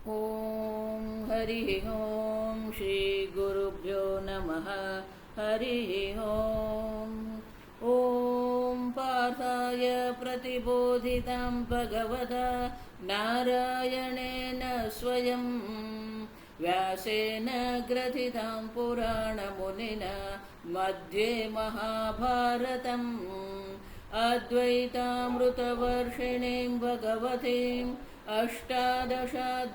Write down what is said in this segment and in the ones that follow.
ॐ हरिः ॐ श्रीगुरुभ्यो नमः। हरिः ॐ। ॐ पार्थाय प्रतिबोधितं भगवता नारायणेन स्वयं व्यासेन ग्रथितं पुराणमुनिना मध्ये महाभारतम् अद्वैतामृतवर्षिणीं भगवतीम् अष्टादशाध्यायिनीम्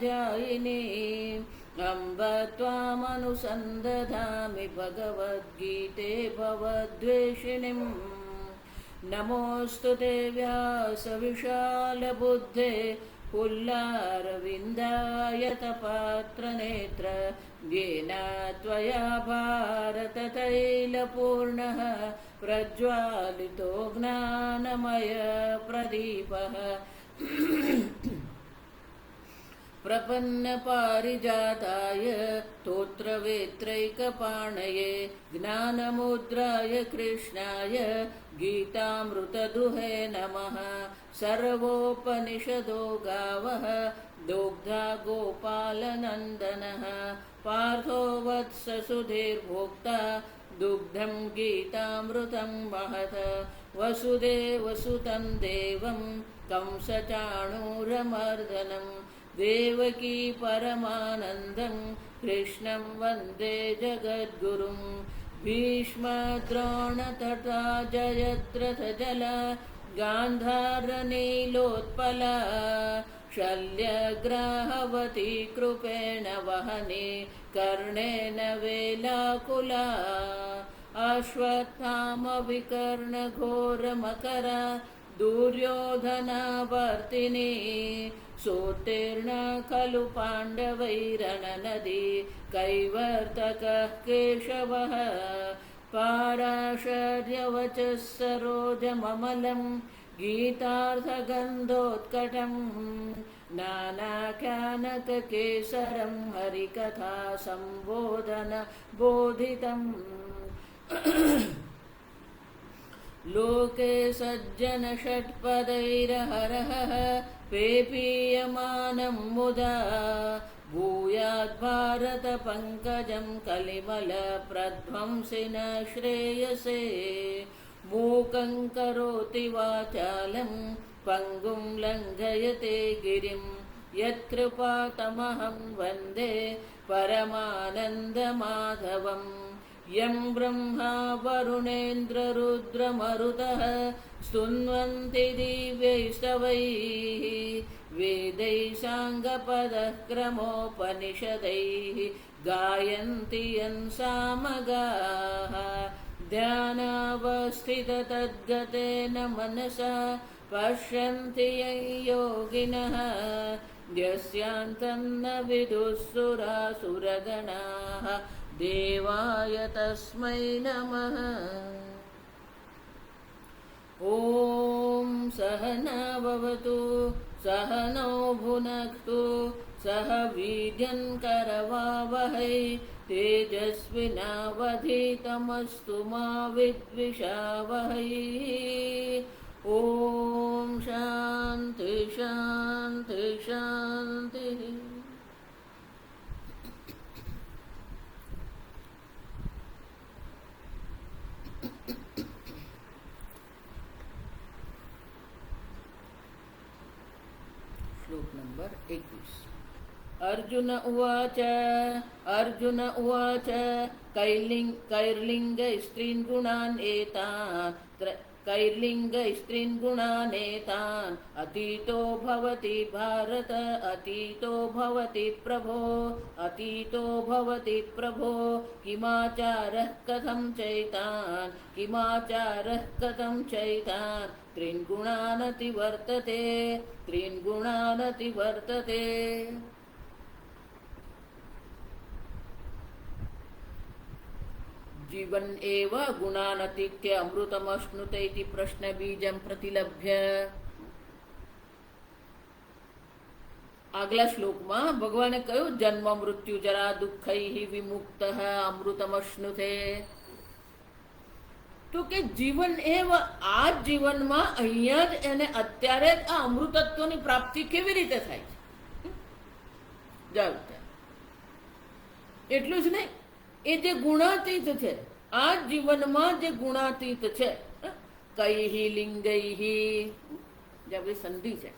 अम्ब त्वामनुसन्दधामि भगवद्गीते भवद्वेषिणीम्। नमोऽस्तु ते व्यासविशालबुद्धे पुल्लारविन्दायतपात्रनेत्र येन त्वया भारततैलपूर्णः प्रज्वालितो ज्ञानमयप्रदीपः प्रपन्नपारिजाताय स्तोत्रवेत्रैकपाणये ज्ञानमुद्राय कृष्णाय गीतामृतदुहे नमः। सर्वोपनिषदो गावः दुग्धा गोपालनन्दनः पार्थो वत्स सुधीर्भोक्ता दुग्धं गीतामृतं महत्। वसुदेवसुतं देवं कंसचाणूरमर्दनं देवकी परमानन्दं कृष्णं वन्दे जगद्गुरुं। भीष्मद्रोणतथा जयद्रथजला गान्धारनीलोत्पला शल्यग्राहवती कृपेण वहने कर्णेन वेलाकुला। अश्वत्थामविकर्णघोरमकरा दुर्योधनावर्तिनी सोत्तीर्णा खलु पाण्डवैरणनदी कैवर्तकः केशवः। पाराशर्यवचः सरोजममलं गीतार्थगन्धोत्कटं नानाख्यानककेसरं हरिकथा सम्बोधन बोधितम्। लोके सज्जन षट्पदैरहरः पेपीयमानं मुदा भूयाद् पंकजं कलिमल प्रध्वंसिन श्रेयसे। मूकं करोति वाचालं पङ्गुं लङ्घयते गिरिं यत्कृपातमहं वन्दे परमानन्दमाधवम्। यं ब्रह्मा वरुणेन्द्ररुद्रमरुतः स्तुन्वन्ति दिव्यैस्तवैः वेदैः साङ्गपदः क्रमोपनिषदैः गायन्ति यं सामगाः। ध्यानावस्थिततद्गतेन मनसा पश्यन्ति यं योगिनः यस्यान्तं न विदुःसुरासुरगणाः देवाय तस्मै नमः। ॐ सहना भवतु सहनौ भुनक्तु सह वीर्यं करवावहै तेजस्विनावधीतमस्तु मा विद्विषावहै। ॐ शान्ति शान्ति शान्तिः। श्लोक नंबर 21। अर्जुन उवाच अर्जुन उवाच कैर्लिङ्गस्त्रीन् गुणान् एतान् अतीतो भवति भारत अतीतो भवति प्रभो किमाचारः कथं चैतान् त्रीन् गुणानतिवर्तते। जीवन एव गुणानतीत्य अमृतमश्नुते इति प्रश्नबीजं प्रतिलभ्य। આગલા શ્લોકમાં ભગવાને કહ્યું જન્મ મૃત્યુ જરા દુઃખૈ વિમુક્તઃ અમૃતમશ્નુતે। તો કે જીવન એવ આ જીવનમાં અહીંયા જ એને અત્યારે જ આ અમૃતત્વની પ્રાપ્તિ કેવી રીતે થાય છે? જાવ એટલું જ નહીં, એ જે ગુણાતીત છે, આ જીવનમાં જે ગુણાતીત છે, કૈહી લિંગૈહી, જે આપણી સંધિ છે,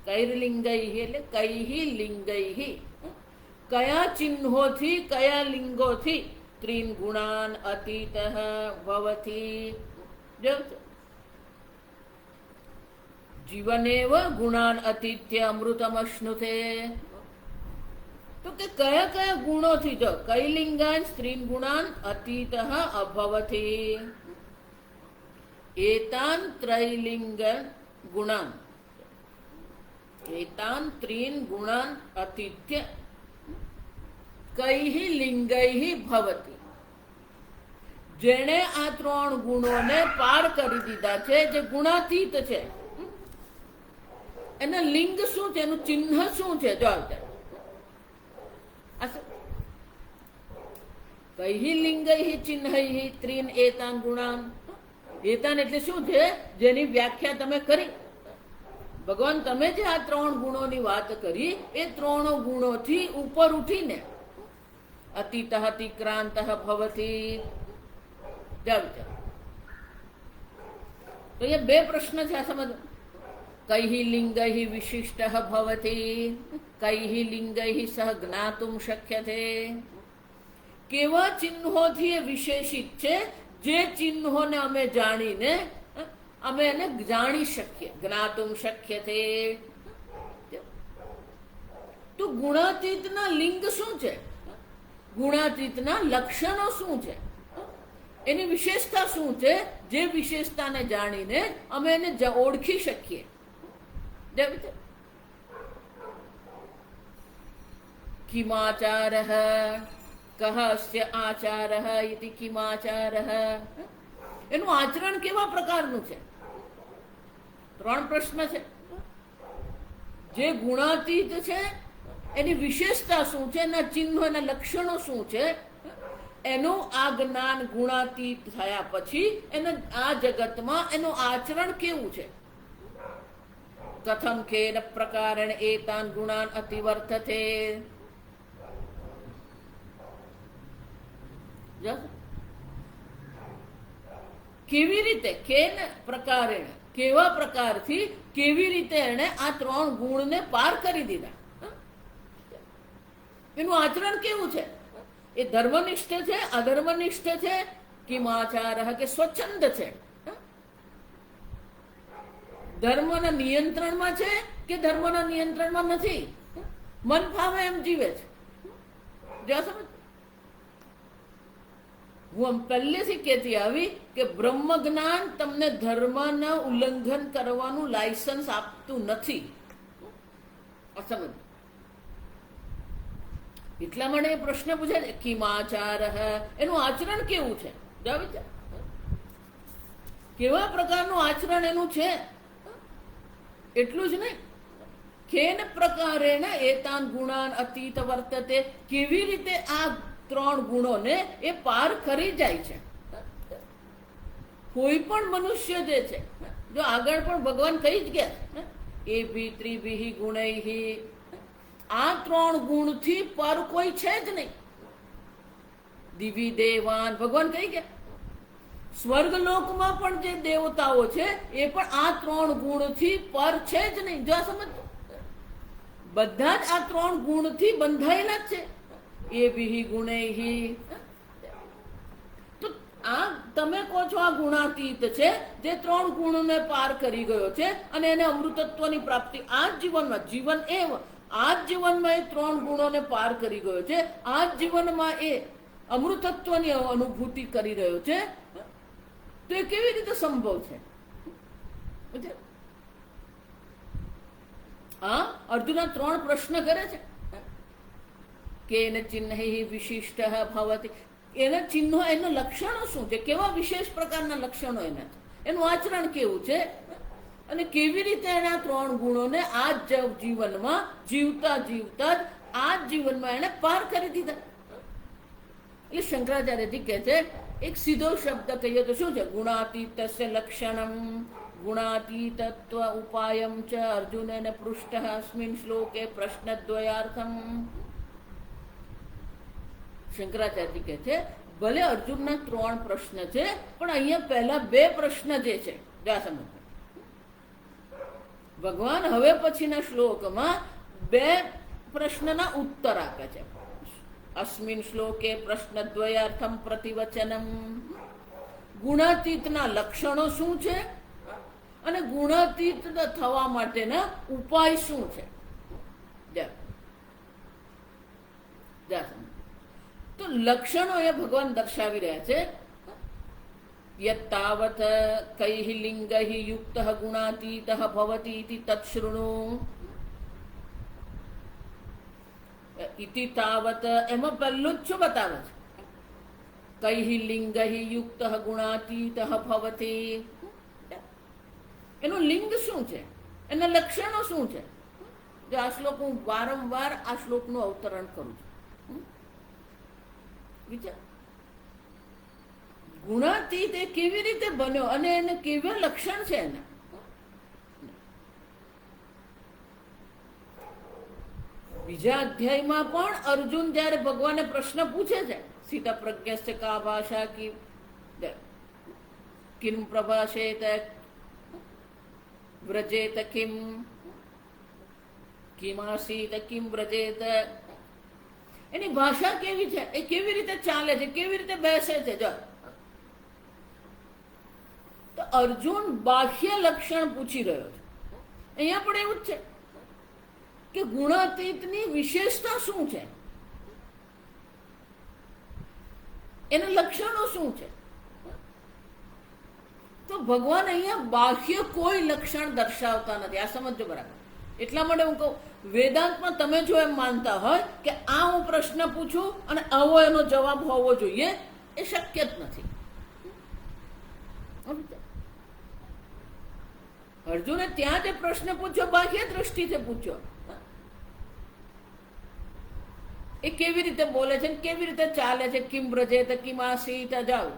કૈર્લિંગૈહી એટલે કૈહી લિંગૈહી, કયા ચિહ્નોથી કયા લિંગોથી ત્રીન ગુણાન અતીત ભવતી. જીવનેવ ગુણાન અતીત્ય અમૃતમશ્નુતે, તો કે કયા કયા ગુણોથી, જો કૈલિંગાન સ્ત્રીન ગુણાન અતીત અભવતી, એતાન ત્રૈલિંગ ગુણાન, એતાન ત્રીન ગુણાન અતીત્ય કૈહી લિંગૈહી ભવતી, જેણે આ ત્રણ ગુણોને પાર કરી દીધા છે, જે ગુણાતીત છે, એના લિંગ શું છે, એનું ચિહ્ન શું છે, જો કૈહી લિંગૈહી ચિહ્નૈહી ત્રીન એતાન ગુણાન. એતાન એટલે શું છે, જેની વ્યાખ્યા તમે કરી. ભગવાન તમે જે આ ત્રણ ગુણોની વાત કરી, એ ત્રણ ગુણોથી ઉપર ઉઠીને અતીત અતિક્રાંત ભવતી. તો અહીંયા બે પ્રશ્ન છે, આ સમજ. કૈહી લિંગૈહી વિશિષ્ટ ભવતી, કૈહી લલિંગૈહી સહ જ્ઞાતુમ શક્યતે. કેવા ચિહ્નોથી એ વિશેષિત છે, જે ચિહ્નોને અમે જાણીને અમે એને જાણી શકીએ, જ્ઞાતુમ શક્યતે. તો ગુણાતીતના લિંગ શું છે, ગુણાતીતના લક્ષણો શું છે, એની વિશેષતા શું છે, જે વિશેષતાને જાણીને અમે એને ઓળખી શકીએ. કિમાચારઃ કહસ્ય આચારઃ ઇતિ કિમાચારઃ. એનું આચરણ કેવા પ્રકારનું છે, ત્રણ પ્રશ્ન છે. જે ગુણાતીત છે એની વિશેષતા શું છે, એના ચિહ્નો, એના લક્ષણો શું છે, એનું આ જ્ઞાન ગુણાતીત થયા પછી એને આ જગતમાં એનું આચરણ કેવું છે. કથમ કેન પ્રકારેણ એતાન ગુણાન અતિવર્તતે. કેવી રીતે, કેન પ્રકારેણ, કેવા પ્રકારથી, કેવી રીતે એને આ ત્રણ ગુણને પાર કરી દીધા, એનું આચરણ કેવું છે. એ ધર્મનિષ્ઠ છે, અધર્મનિષ્ઠ છે, કિમાચાર કે સ્વચ્છંદ છે, ધર્મના નિયંત્રણમાં છે કે ધર્મના નિયંત્રણમાં નથી, મન ફાવે એમ જીવે છે. જો સમજ, હું પહેલેથી કહેતી આવી કે બ્રહ્મ જ્ઞાન તમને ધર્મના ઉલ્લંઘન કરવાનું લાયસન્સ આપતું નથી. સમજ, એટલા માટે એ પ્રશ્ન પૂછે છે, કિમાચાર, એનું આચરણ કેવું છે, કેવા પ્રકારનું આચરણ એનું છે. એટલું જ નહીં, કેન પ્રકારેણ એતાન ગુણાન અતીત વર્તતે, કેવી રીતે આ ત્રણ ગુણોને એ પાર કરી જાય છે. કોઈ પણ મનુષ્ય જે છે, જો આગળ પણ ભગવાન કહી જ ગયા, એ ભી ત્રિભી ગુણૈહી, આ ત્રણ ગુણથી પર કોઈ છે જ નહીં. દિવી દેવાન, ભગવાન કહી ગયા, સ્વર્ગલોકમાં પણ જે દેવતાઓ છે એ પણ આ ત્રણ ગુણથી પર છે જ નહીં. જો સમજ, બધા જ આ ત્રણ ગુણથી બંધાયેલા જ છે. એ ભી ગુણૈહી, તો આ તમે કહો છો આ ગુણાતીત છે, જે ત્રણ ગુણોને પાર કરી ગયો છે અને એને અમૃતત્વની પ્રાપ્તિ આ જ જીવનમાં, જીવન એવ, આ જ જીવનમાં એ ત્રણ ગુણોને પાર કરી ગયો છે, આ જ જીવનમાં એ અમૃતત્વની અનુભૂતિ કરી રહ્યો છે. તો એ કેવી રીતે સંભવ છે. હા, અર્જુન ત્રણ પ્રશ્ન કરે છે. કેન ચિહ્નૈ વિશિષ્ટ ભવતિ, એના ચિહ્નો, એના લક્ષણો શું છે, કેવા વિશેષ પ્રકારના લક્ષણો એના છે, એનું આચરણ કેવું છે, અને કેવી રીતે એના ત્રણ ગુણોને આ જ જીવનમાં જીવતા જીવતા જ આ જ જીવનમાં એને પાર કરી દીધા. એટલે શંકરાચાર્યજી કહે છે, એક સીધો શબ્દ કહીએ તો શું છે, ગુણાતીતસ્ય લક્ષણમ ગુણાતીતત્વ ઉપાયમ ચ અર્જુનેન પૃષ્ટઃ અસ્મિન શ્લોકે પ્રશ્નદ્વયાર્થમ. શંકરાચાર્ય કહે છે ભલે અર્જુનના 3 પ્રશ્ન છે, પણ અહીંયા પહેલા 2 પ્રશ્ન જે છે સમજ. ભગવાન હવે પછીના શ્લોકમાં 2 પ્રશ્નના ઉત્તર આપે છે. અસ્મિન શ્લોકે પ્રશ્નદ્વયાર્થમ પ્રતિવચનમ. ગુણાતીતના લક્ષણો શું છે અને ગુણાતીત થવા માટેના ઉપાય શું છે. તો લક્ષણો એ ભગવાન દર્શાવી રહ્યા છે. યત્તાવત કૈઃ લિંગૈઃ યુક્તઃ ગુણાતીતઃ ભવતિ ઇતિ તત્શૃણુ. ઇતિ તાવત એમાં પહેલું જ શું બતાવે છે? કૈઃ લિંગૈઃ યુક્તઃ ગુણાતીતઃ ભવતિ. એનું લિંગ શું છે, એના લક્ષણો શું છે? જો આ શ્લોક હું વારંવાર આ શ્લોકનું અવતરણ કરું છું. વિચાર, ગુણાતીત એ કેવી રીતે બન્યો અને એને કેવા લક્ષણ છે એના? બીજા અધ્યાયમાં પણ અર્જુન જ્યારે ભગવાનને પ્રશ્ન પૂછે છે, સીતા પ્રજ્ઞસ્ય કા ભાષા કિમ પ્રભાષેત વ્રજેત કિમાસીત કિમ વ્રજેત. એની ભાષા કેવી છે, એ કેવી રીતે ચાલે છે, કેવી રીતે બેસે છે. જો તો અર્જુન બાહ્ય લક્ષણ પૂછી રહ્યો છે. અહીંયા પણ એવું જ છે કે ગુણાતીતની વિશેષતા શું છે, એના લક્ષણો શું છે. તો ભગવાન અહીંયા બાહ્ય કોઈ લક્ષણ દર્શાવતા નથી. આ સમજો બરાબર. એટલા માટે હું કહું, વેદાંતમાં તમે જો એમ માનતા હોય કે આ હું પ્રશ્ન પૂછું અને આવો એનો જવાબ હોવો જોઈએ, એ શક્ય જ નથી. અર્જુને ત્યાં જે પ્રશ્ન પૂછ્યો બાહ્ય દ્રષ્ટિથી પૂછ્યો. એ કેવી રીતે બોલે છે, કેવી રીતે ચાલે છે, કિમ વ્રજેત કિમ આસીત. જાઓ,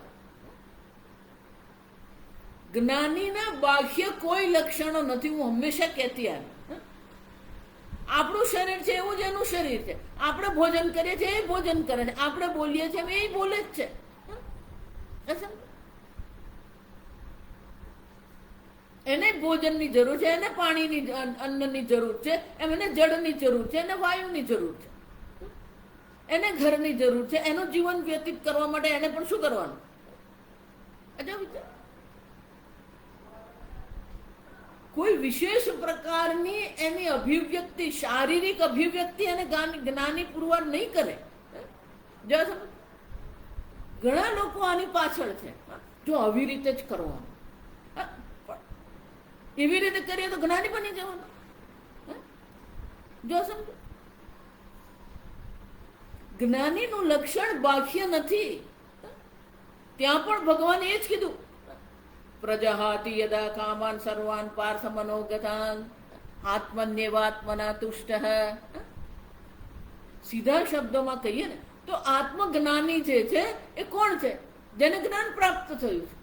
જ્ઞાનીના બાહ્ય કોઈ લક્ષણો નથી. હું હંમેશા કહેતી આવી, આપણું શરીર છે એવું જ એનું શરીર છે. આપણે ભોજન કરીએ છીએ એ ભોજન કરે છે, આપણે બોલીએ છીએ એ બોલે જ છે. એને ભોજનની જરૂર છે, એને પાણીની અન્નની જરૂર છે, એમ એને જળની જરૂર છે, એને વાયુની જરૂર છે, એને ઘરની જરૂર છે. એનું જીવન વ્યતીત કરવા માટે એને પણ શું કરવાનું? કોઈ વિશેષ પ્રકારની એની અભિવ્યક્તિ, શારીરિક અભિવ્યક્તિ એને જ્ઞાની પુરવાર નહીં કરે. ઘણા લોકો આની પાછળ છે, જો આવી રીતે જ કરવાનું, એવી રીતે કરીએ તો જ્ઞાની બની જવાનું. જો સમજો, જ્ઞાનીનું લક્ષણ બાહ્ય નથી. ત્યાં પણ ભગવાને એ જ કીધું, પ્રજહાતિ યદા કામાન સર્વાન પાર્થ મનોગતાન આત્મન્યેવાત્મના તુષ્ટઃ. સીધા શબ્દોમાં કહીએ ને તો આત્મજ્ઞાની જે છે એ કોણ છે? જેને જ્ઞાન પ્રાપ્ત થયું છે.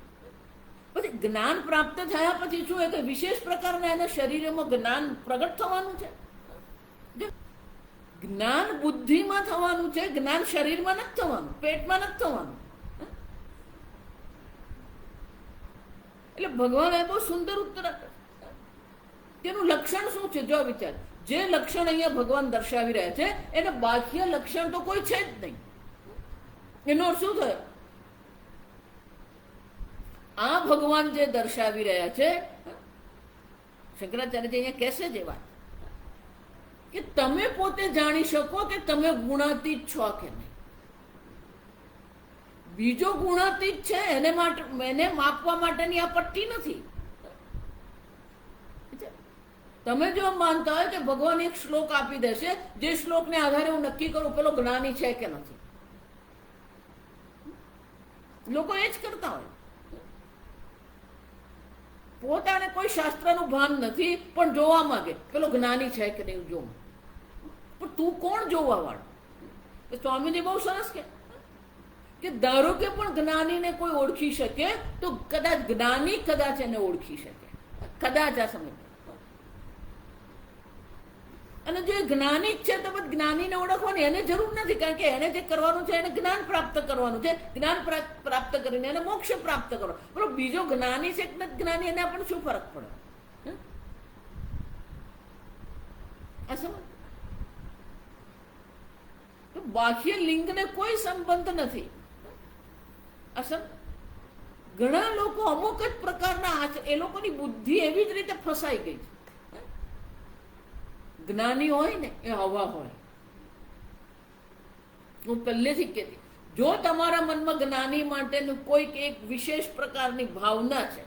પછી જ્ઞાન પ્રાપ્ત થયા પછી શું એ વિશેષ પ્રકારના એના શરીરમાં જ્ઞાન પ્રગટ થવાનું છે? જ્ઞાન બુદ્ધિમાં થવાનું છે, જ્ઞાન શરીરમાં નથી થવાનું, પેટમાં નથી થવાનું. એટલે ભગવાને બહુ સુંદર ઉત્તર આપે. તેનું લક્ષણ શું છે? જો વિચાર, જે લક્ષણ અહીંયા ભગવાન દર્શાવી રહ્યા છે એને બાહ્ય લક્ષણ તો કોઈ છે જ નહીં. એનો અર્થ શું થયો? આ ભગવાન જે દર્શાવી રહ્યા છે, શંકરાચાર્યજી અહીંયા કહેશે જ એ વાત કે તમે પોતે જાણી શકો કે તમે ગુણાતીત છો કે નહીં. બીજો ગુણાતીત છે એને માપવા માટેની આ પટ્ટી નથી. તમે જો માનતા હોય કે ભગવાન એક શ્લોક આપી દેશે, જે શ્લોકને આધારે હું નક્કી કરું પેલો જ્ઞાની છે કે નથી. લોકો એ જ કરતા હોય. પોતાને કોઈ શાસ્ત્રનું ભાન નથી પણ જોવા માંગે પેલો જ્ઞાની છે કે નહીં જોવું. પણ તું કોણ જોવા વાળો? સ્વામીજી બહુ સરસ કે ધારો કે પણ જ્ઞાનીને કોઈ ઓળખી શકે તો કદાચ જ્ઞાની કદાચ એને ઓળખી શકે. કદાચ આ સમજ. અને જો એ જ્ઞાની જ છે તો પછી જ્ઞાનીને ઓળખવાની એને જરૂર નથી, કારણ કે એને જે કરવાનું છે એને જ્ઞાન પ્રાપ્ત કરવાનું છે. જ્ઞાન પ્રાપ્ત કરીને એને મોક્ષ પ્રાપ્ત કરવાનો. બરોબર, બીજો જ્ઞાની છે કે નથી જ્ઞાની એને આપણને શું ફરક પડે? આ સમજ. તો બાહ્ય લિંગને કોઈ સંબંધ નથી. આ સમજ. ઘણા લોકો અમુક જ પ્રકારના એ લોકોની બુદ્ધિ એવી જ રીતે ફસાઈ ગઈ છે. જ્ઞાની હોય ને એ હવા હોય. હું પહેલેથી કહેતી, જો તમારા મનમાં જ્ઞાની માટેનું કોઈક એક વિશેષ પ્રકારની ભાવના છે,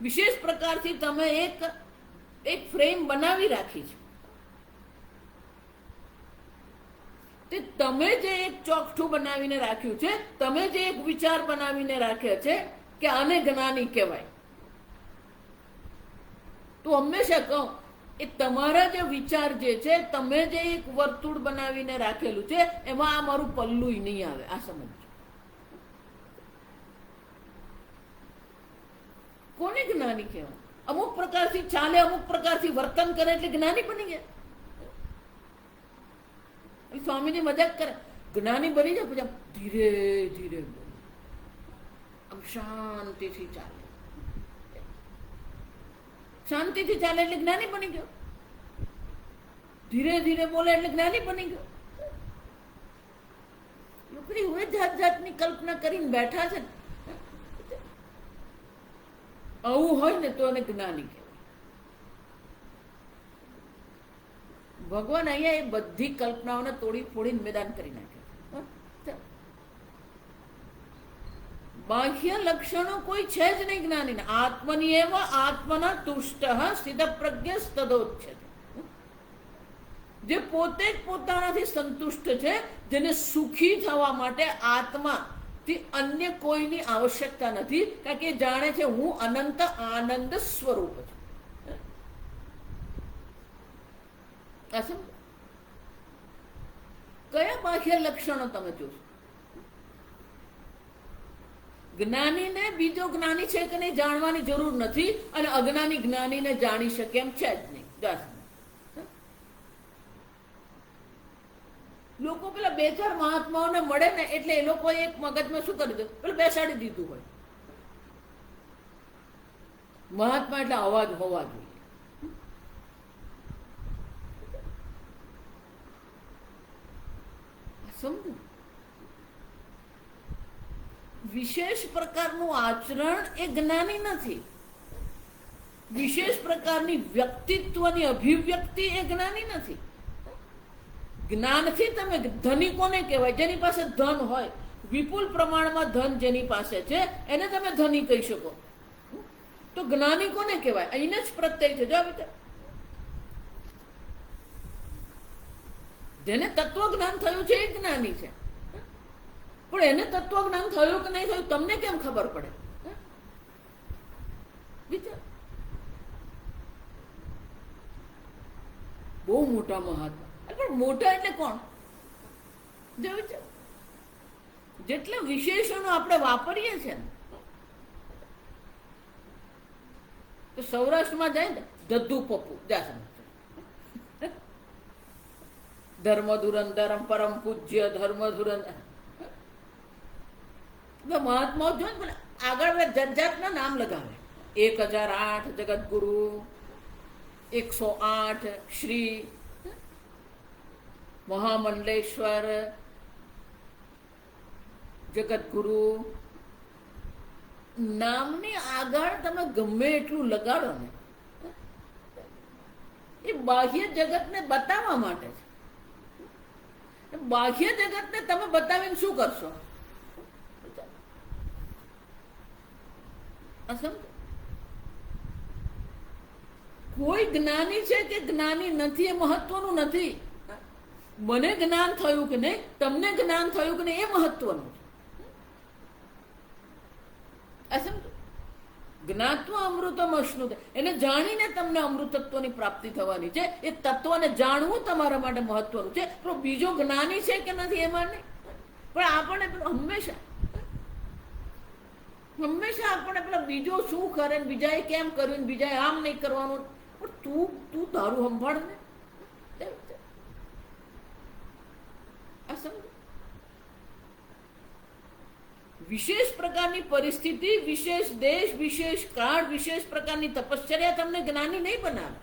વિશેષ પ્રકારથી તમે એક ફ્રેમ બનાવી રાખી છે, તે તમે જે એક ચોકઠું બનાવીને રાખ્યું છે, તમે જે એક વિચાર બનાવીને રાખ્યો છે કે આને જ્ઞાની કહેવાય, તો હંમેશા કહું એ તમારા જે વિચાર જે છે, તમે જે એક વર્તુળ બનાવીને રાખેલું છે એમાં આ મારું પલ્લું નહીં આવે. આ સમજો. કોને જ્ઞાની કહેવાય? અમુક પ્રકારથી ચાલે, અમુક પ્રકારથી વર્તન કરે એટલે જ્ઞાની બની ગયા. સ્વામીની મજાક કરે, જ્ઞાની બની જાય પછી ધીરે ધીરે બોલે, આમ શાંતિથી ચાલે. શાંતિથી ચાલે એટલે જ્ઞાની બની ગયો. ધીરે ધીરે બોલે એટલે જ્ઞાની બની ગયો. લોકોની હવે જાત જાતની કલ્પના કરીને બેઠા છે. આવું હોય ને તો એને જ્ઞાની કહેવાય. ભગવાન અહીંયા એ બધી કલ્પનાઓને તોડી ફોડીને મેદાન કરી નાખે. બાહ્ય લક્ષણો કોઈ છે જ નહીં જ્ઞાની. આત્મની એવ આત્મના તુષ્ટ સ્થિત પ્રજ્ઞ તદોચ્છતે. જે પોતે જ પોતાનાથી સંતુષ્ટ છે, જેને સુખી થવા માટે આત્માથી અન્ય કોઈની આવશ્યકતા નથી, કારણ કે જાણે છે હું અનંત આનંદ સ્વરૂપ છું. કયા બાહ્ય લક્ષણો તમે જોશો? જ્ઞાનીને બીજો જ્ઞાની છે કે નહીં જાણવાની જરૂર નથી, અને અજ્ઞાની જ્ઞાનીને જાણી શકે એમ છે જ નહીં. લોકો પેલા બે ચાર મહાત્માઓને મળે ને એટલે એ લોકો એક મગજમાં શું કરી દે, પેલું બેસાડી દીધું હોય. મહાત્મા એટલે અવાજ હોવા જોઈએ. સમજો, વિશેષ પ્રકારનું આચરણ એ જ્ઞાની નથી. વિશેષ પ્રકારની વ્યક્તિત્વની અભિવ્યક્તિ એ જ્ઞાની નથી. જ્ઞાનથી તમે ધની કોને કહેવાય? જેની પાસે ધન હોય, વિપુલ પ્રમાણમાં ધન જેની પાસે છે એને તમે ધની કહી શકો. તો જ્ઞાની કોને કહેવાય? અહીંને જ પ્રત્યય છે. જો બેટા, જેને તત્વજ્ઞાન થયું છે એ જ્ઞાની છે. પણ એને તત્વજ્ઞાન થયું કે નહીં થયું તમને કેમ ખબર પડે? વિચાર. બહુ મોટા મહાત્મા, પણ મોટા એટલે કોણ? જો વિચાર, જેટલા વિશેષણો આપણે વાપરીએ છીએ ને, તો સૌરાષ્ટ્રમાં જાય ને દદ્દુ પપ્પુ જા, ધર્મ ધુરંધરમ પરમ પૂજ્ય ધર્મ ધુરંધર. મહાત્માઓ જો ને આગળ જાતના નામ લગાવે. 1008 જગતગુરુ, 108 શ્રી મહામંડલેશ્વર જગતગુરુ. નામની આગળ તમે ગમે એટલું લગાડો ને, એ બાહ્ય જગતને બતાવવા માટે છે. બાહ્ય જગતને તમે બતાવીને શું કરશો? કોઈ જ્ઞાની છે કે જ્ઞાની નથી એ મહત્વનું નથી. મને જ્ઞાન થયું કે નહીં, તમને જ્ઞાન થયું કે નહીં એ મહત્વનું છે. જ્ઞાત્વ અમૃતમ અશ્નુતે, એને જાણીને તમને અમૃતત્વની પ્રાપ્તિ થવાની છે. એ તત્વને જાણવું તમારા માટે મહત્વનું છે. પણ બીજો જ્ઞાની છે કે નથી એમાં નહીં. પણ આપણને હંમેશા હંમેશા આપણે પેલા બીજો શું કરે ને બીજાએ કેમ કર્યું ને બીજાએ આમ નહીં કરવાનું, પણ તું તારું સંભાળ ને. આ સમજ. વિશેષ પ્રકારની પરિસ્થિતિ, વિશેષ દેશ, વિશેષ કાળ, વિશેષ પ્રકારની તપશ્ચર્યા તમને જ્ઞાની નહીં બનાવે.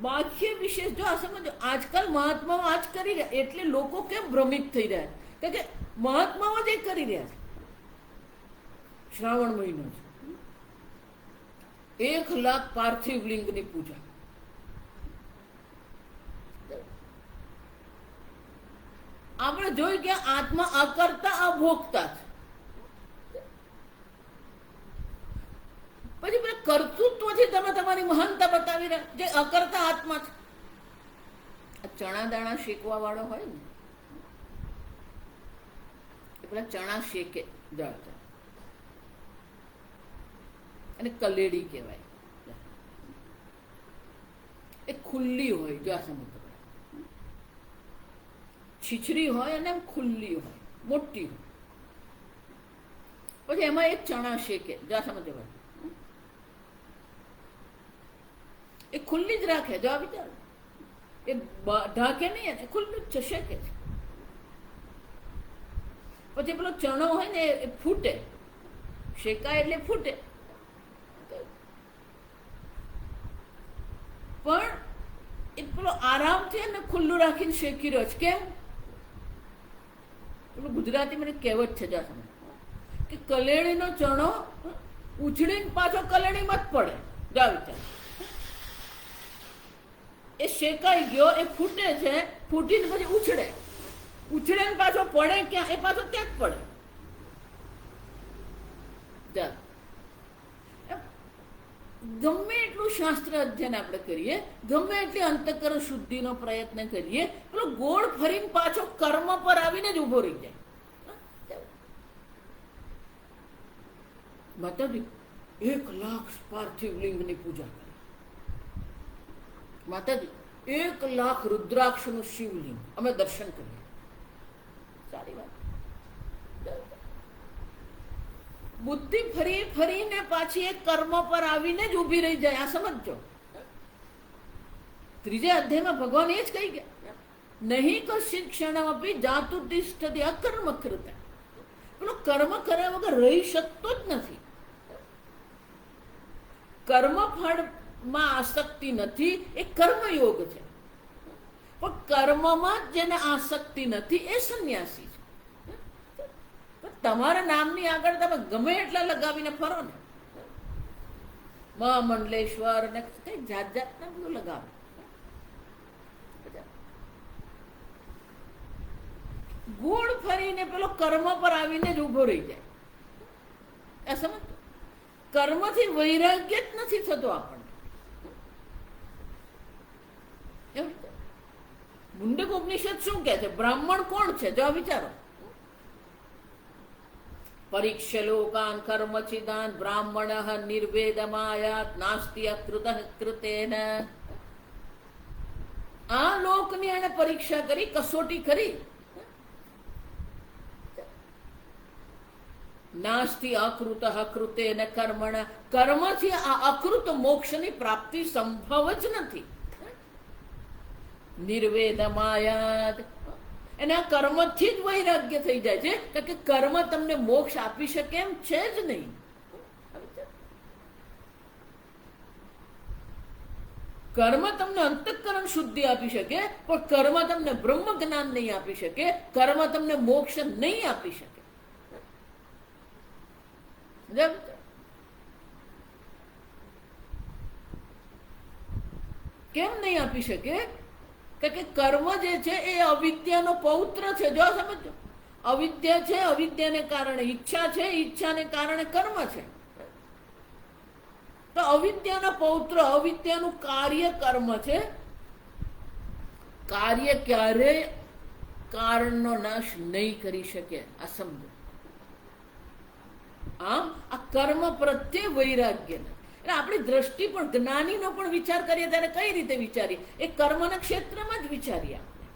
બાહ્ય વિશેષ જો આ સમજો, આજકાલ મહાત્માઓ આ જ કરી રહ્યા, એટલે લોકો કેમ ભ્રમિત થઈ રહ્યા છે કે મહાત્માઓ જ કરી રહ્યા છે. શ્રાવણ મહિનો છે, 1,00,000 પાર્થિવ લિંગની પૂજા. આપણે જોઈ કે આત્મા અકર્તા અભોગતા છે. પછી પેલા કર્તૃત્વથી તમે તમારી મહાનતા બતાવી રહ્યા, જે અકર્તા આત્મા છે. ચણા દાણા શેકવા વાળો હોય ને, એ પેલા ચણા શેકે જાણતા, અને કલેડી કહેવાય. એ ખુલ્લી હોય, જો આ સમજ. છીછરી હોય અને એમ ખુલ્લી હોય, મોટી હોય. પછી એમાં એક ચણા શેકે, જો આ સમજ. એ ખુલ્લી જ રાખે, જો આ વિચાર. એ ઢાકે નહીં, એને ખુલ્લું જ શેકે છે. પછી પેલો ચણો હોય ને એ ફૂટે, શેકાય એટલે ફૂટે. પણ એ પેલો આરામથી એને ખુલ્લું રાખીને શેકી રહ્યો છે. કેમ? પેલું ગુજરાતી મને કહેવત છે જા સમજ, કે કલેડીનો ચણો ઉછળીને પાછો કલેડીમાં જ પડે. જા વિચાર. એ શેકાઈ ગયો, એ ફૂટે છે, ફૂટીને પછી ઉછળે, ઉછળે ને પાછો પડે ક્યાં? એ પાછો ત્યાં જ પડે. ગમે એટલું શાસ્ત્ર અધ્યયન આપણે કરીએ, ગમે એટલી અંતઃકરણ શુદ્ધિનો પ્રયત્ન કરીએ, પેલો ગોળ ફરીને પાછો કર્મ પર આવીને જ ઉભો રહી જાય. માતાજી 1,00,000 પાર્થિવ લિંગની પૂજા કરી. માતાજી 1,00,000 રુદ્રાક્ષનું શિવલિંગ અમે દર્શન કરીએ. સારી વાત. બુદ્ધિ ફરી ફરીને પાછી એક કર્મ પર આવીને જ ઉભી રહી જાય. આ સમજો. ત્રીજા અધ્યાયમાં ભગવાન એ જ કહી ગયા, નહીં કશિત ક્ષણમ અપી જાતુ તિષ્ઠતિ અકર્મ કૃત. પેલો કર્મ કર્યા વગર રહી શકતો જ નથી. કર્મ ફળમાં આસક્તિ નથી, એ કર્મયોગ છે. પણ કર્મમાં જેને આસક્તિ નથી એ સંન્યાસી છે. તમારા નામની આગળ તમે ગમે એટલા લગાવીને ફરો ને, મહામંડલેશ્વર ને કઈ જાત જાતના બધું લગાવે. ગોળ ફરીને પેલો કર્મ પર આવીને જ ઉભો રહી જાય. આ સમજ. કર્મથી વૈરાગ્ય જ નથી થતો આપણને. મુંડક ઉપનિષદ શું કહે છે? બ્રાહ્મણ કોણ છે? જો વિચારો. પરીક્ષલોકાન કર્મચિદાન બ્રાહ્મણ નિર્વેદમાયાત નાસ્તિ અકૃત કૃતેન. આ લોકની એને પરીક્ષા કરી, કસોટી કરી. નાસ્તિ અકૃત કૃતેન કર્મણ. કર્મથી આ અકૃત મોક્ષની પ્રાપ્તિ સંભવ જ નથી. નિર્વેદમાયાત. એના કર્મથી જ વૈરાગ્ય થઈ જાય છે, કારણ કે કર્મ તમને મોક્ષ આપી શકે એમ છે જ નહીં. કર્મ તમને અંતઃકરણ શુદ્ધિ આપી શકે, પણ કર્મ તમને બ્રહ્મ જ્ઞાન નહીં આપી શકે, કર્મ તમને મોક્ષ નહીં આપી શકે. કેમ નહીં આપી શકે? કે કર્મ જે છે એ અવિદ્યાનો પૌત્ર છે. જો સમજો, અવિદ્યા છે, અવિદ્યાને કારણે ઈચ્છા છે, ઈચ્છાને કારણે કર્મ છે. તો અવિદ્યાનો પૌત્ર, અવિદ્યાનું કાર્ય કર્મ છે. કાર્ય ક્યારેય કારણનો નાશ નહીં કરી શકે. આ સમજો. આમ આ કર્મ પ્રત્યે વૈરાગ્ય. આપણી દ્રષ્ટિ પણ, જ્ઞાનીનો પણ વિચાર કરીએ ત્યારે કઈ રીતે વિચારીએ? એ કર્મના ક્ષેત્રમાં જ વિચારીએ આપણે.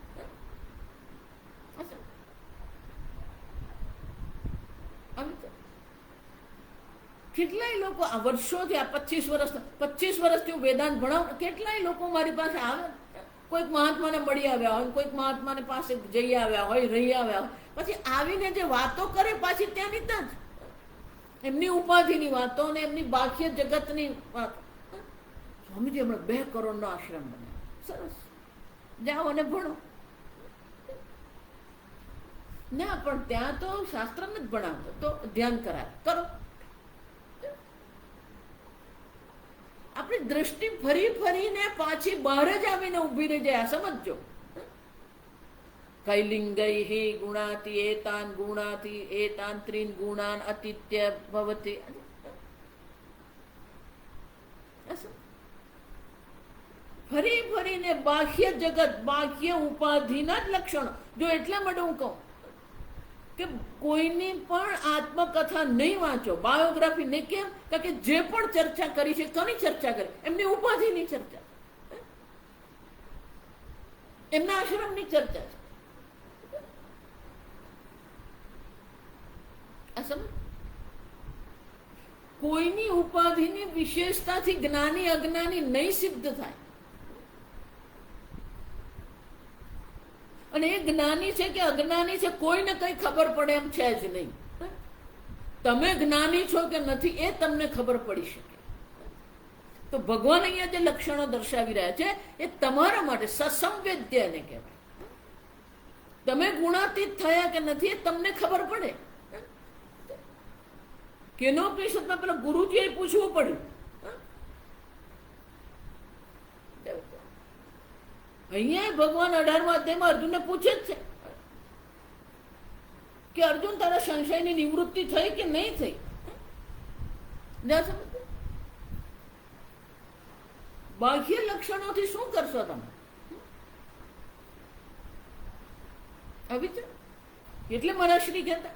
કેટલાય લોકો આ વર્ષોથી, આ 25 વર્ષથી હું વેદાંત ભણાવું, કેટલાય લોકો મારી પાસે આવે, કોઈક મહાત્માને મળી આવ્યા હોય, કોઈક મહાત્માને પાસે જઈ આવ્યા હોય, રહી આવ્યા હોય, પછી આવીને જે વાતો કરે પાછી ત્યાંની ત્યાં જ એમની ઉપાધિની વાતો અને એમની બાહ્ય જગતની વાતો. સ્વામીજી હમણાં 2 કરોડનો આશ્રમ બને, સરસ, જાઓ અને ભણો. ના, પણ ત્યાં તો શાસ્ત્ર નથી ભણાવતો, તો ધ્યાન કરાય, કરો. આપણી દ્રષ્ટિ ફરી ફરીને પાછી બહાર જ આવીને ઊભી રહી જાય. સમજો, કૈલિંગૈ ગુણાતિ એતાન ગુણાતિ એતાન ત્રીન ગુણાન અતિત્ય ભવતિ. ફરી ફરીને બાહ્ય જગત, બાહ્ય ઉપાધિના જ લક્ષણો. જો એટલા માટે હું કહું કે કોઈની પણ આત્મકથા નહીં વાંચો, બાયોગ્રાફી નહીં. કેમ? કારણ કે જે પણ ચર્ચા કરી છે, કોની ચર્ચા કરી? એમની ઉપાધિની ચર્ચા, એમના આશ્રમની ચર્ચા છે. કોઈની ઉપાધિની વિશેષતાથી જ્ઞાની અજ્ઞાની નહીં સિદ્ધ થાય. અને એ જ્ઞાની છે કે અજ્ઞાની છે, કોઈને કઈ ખબર પડે એમ છે જ નહીં. તમે જ્ઞાની છો કે નથી એ તમને ખબર પડી શકે. તો ભગવાન અહીંયા જે લક્ષણો દર્શાવી રહ્યા છે એ તમારા માટે સસંવેદ્ય એને કહેવાય. તમે ગુણાતીત થયા કે નથી એ તમને ખબર પડે. કેનોપનિષદમાં પેલા ગુરુજીએ પૂછવું પડ્યું. અહીંયા ભગવાન 18મા અધ્યાયમાં અર્જુનને પૂછે જ છે કે અર્જુન, તારા સંશયની નિવૃત્તિ થઈ કે નહીં થઈ? બાહ્ય લક્ષણોથી શું કરશો તમે? એટલે મહારાજશ્રી કહેતા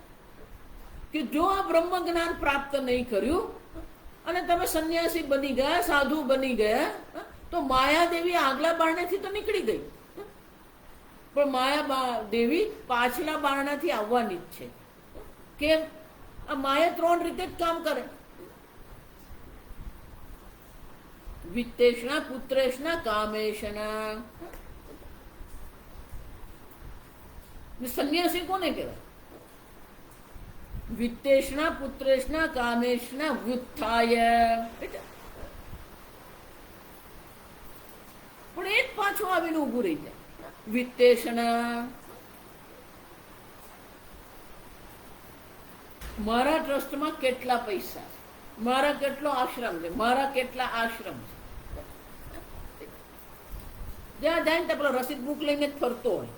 કે જો આ બ્રહ્મ જ્ઞાન પ્રાપ્ત નહીં કર્યું અને તમે સંન્યાસી બની ગયા, સાધુ બની ગયા, તો માયા દેવી આગલા બારણેથી તો નીકળી ગઈ, પણ માયા દેવી પાછલા બારણાથી આવવાની જ છે. કેમ? આ માયા 3 રીતે જ કામ કરે. વિત્તેષણા, પુત્રેષણા, કામેષણા. સંન્યાસી કોને કહેવાય? વિત્તેષણા, પુત્રેષણા, કામેષણા, વ્યુત્થાય. પણ એ જ પાછું આવીને ઊભું રહી જાય. વિત્તેષણા, મારા ટ્રસ્ટમાં કેટલા પૈસા છે, મારા કેટલો આશ્રમ છે, મારા કેટલા આશ્રમ છે. જ્યાં જાય ને પેલો રસીદ બુક લઈને જ ફરતો હોય.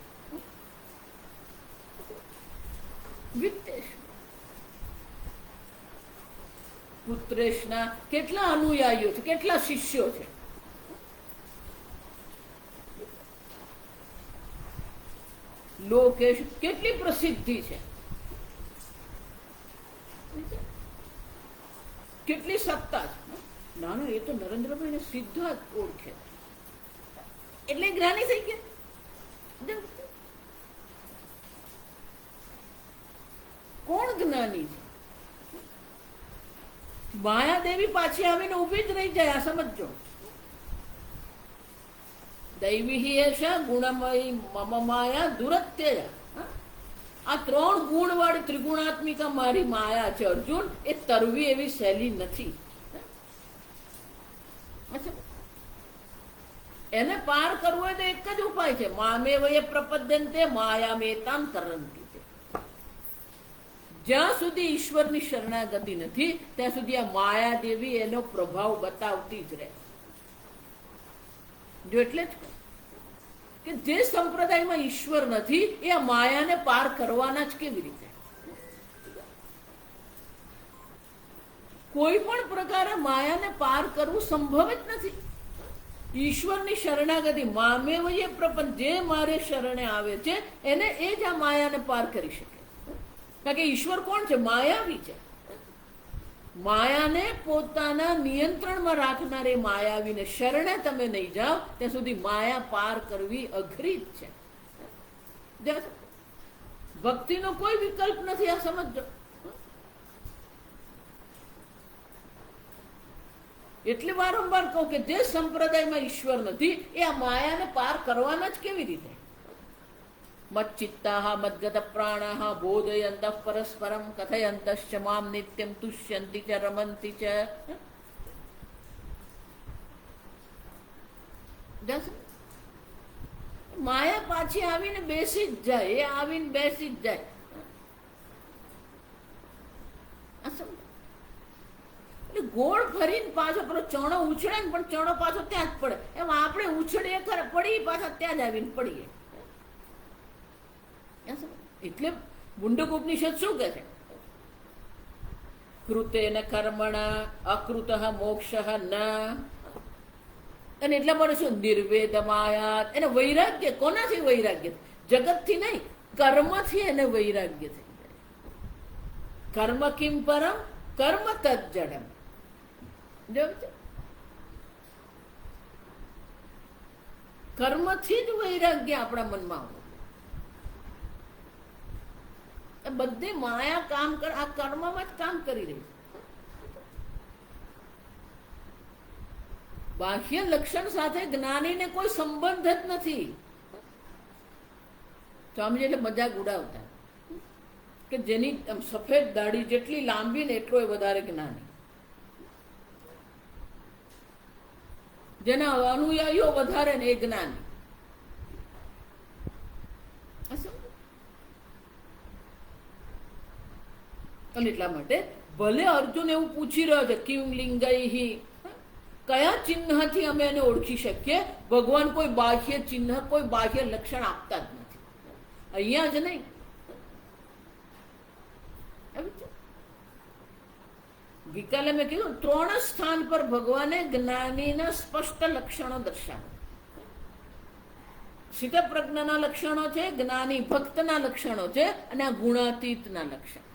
વિત્તેષ. પુત્રેષના, કેટલા અનુયાયીઓ છે, કેટલા શિષ્યો છે. લોકેશ, કેટલી પ્રસિદ્ધિ છે, કેટલી સત્તા છે. ના ના, એ તો નરેન્દ્રભાઈ ને સીધા જ ઓળખે એટલે જ્ઞાની થઈ ગયા. કોણ જ્ઞાની છે? માયાદેવી પાછી આવીને ઊભી જ રહી જાય. આ સમજો. દૈવી એશા ગુણમયી મમ માયા દુરત્યય. આ 3 ગુણ વાળી ત્રિગુણાત્મિકા મારી માયા છે અર્જુન. એ તરવી એવી સહેલી નથી. એને પાર કરવું હોય તો એક જ ઉપાય છે. મામેવયે પ્રપદ્યન્તે માયામેતામ તરંતિ. જ્યાં સુધી ઈશ્વરની શરણાગતિ નથી ત્યાં સુધી આ માયા દેવી એનો પ્રભાવ બતાવતી જ રહે. જો એટલે જ કે જે સંપ્રદાયમાં ઈશ્વર નથી એ આ માયાને પાર કરવાના જ કેવી રીતે? કોઈ પણ પ્રકારે માયાને પાર કરવું સંભવ જ નથી. ઈશ્વરની શરણાગતિ, મામેવયે પ્રપંચ, જે મારે શરણે આવે છે એને એ જ આ માયાને પાર કરી શકે. કારણ કે ઈશ્વર કોણ છે? માયાવી છે. માયાને પોતાના નિયંત્રણમાં રાખનારે માયાવીને શરણે તમે નહીં જાઓ ત્યાં સુધી માયા પાર કરવી અઘરી જ છે. ભક્તિનો કોઈ વિકલ્પ નથી. આ સમજો. એટલે વારંવાર કહું કે જે સંપ્રદાયમાં ઈશ્વર નથી એ આ માયાને પાર કરવાના જ કેવી રીતે? મચ્ચિત્તાહ મદ્ગત પ્રાણાહ બોધયંતઃ પરસ્પરમ કથયંતશ્ચ મામ નિત્યમ તુષ્યંતિ ચ રમંતિ ચ. માયા પાછી આવીને બેસી જ જાય, એ આવીને બેસી જ જાય. એટલે ગોળ ફરીને પાછો પેલો ચણો ઉછળે ને પણ ચણો પાછો ત્યાં જ પડે. એમ આપણે ઉછળીએ ખરા, પડી પાછા ત્યાં જ આવીને પડીએ. એટલે મુંડક ઉપનિષદ શું કહે છે? કૃતેન કર્મણા અકૃત મોક્ષ ન. અને એટલા માટે શું? નિર્વેદ માયાત. એને વૈરાગ્ય. કોનાથી વૈરાગ્ય? જગતથી નહીં, કર્મથી એને વૈરાગ્ય થઈ જાય. કર્મ કિમ પરમ કર્મ તદ જડમ. કર્મથી જ વૈરાગ્ય આપણા મનમાં આવે. બધી માયા કામ કર, આ કર્મમાં જ કામ કરી રહી. બાહ્ય લક્ષણ સાથે જ્ઞાનીને કોઈ સંબંધ જ નથી. સ્વામી એટલે મજાક ઉડાવતા કે જેની સફેદ દાઢી જેટલી લાંબી ને એટલો એ વધારે જ્ઞાની, જેના અનુયાયીઓ વધારે ને એ જ્ઞાની. અને એટલા માટે ભલે અર્જુન એવું પૂછી રહ્યો છે કિમ લિંગૈહિ, કયા ચિહ્નથી અમે એને ઓળખી શકીએ? ભગવાન કોઈ બાહ્ય ચિહ્ન, કોઈ બાહ્ય લક્ષણ આપતા જ નથી. અહીંયા જ નહીં, ગઈકાલે મેં કીધું 3 સ્થાન પર ભગવાને જ્ઞાનીના સ્પષ્ટ લક્ષણો દર્શાવ્યા. સ્થિતપ્રજ્ઞના લક્ષણો છે, જ્ઞાની ભક્તના લક્ષણો છે, અને આ ગુણાતીતના લક્ષણ.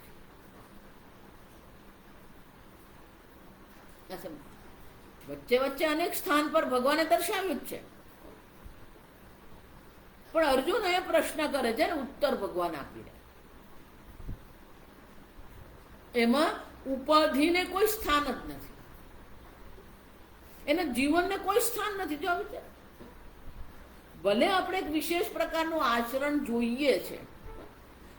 વચ્ચે વચ્ચે અનેક સ્થાન પર ભગવાને દર્શાવ્યું જ છે. પણ અર્જુન એ પ્રશ્ન કરે છે ને ઉત્તર ભગવાન આપી રહ્યા. એમાં ઉપાધિને કોઈ સ્થાન જ નથી, એના જીવનને કોઈ સ્થાન નથી. જો ભલે આપણે એક વિશેષ પ્રકારનું આચરણ જોઈએ છે,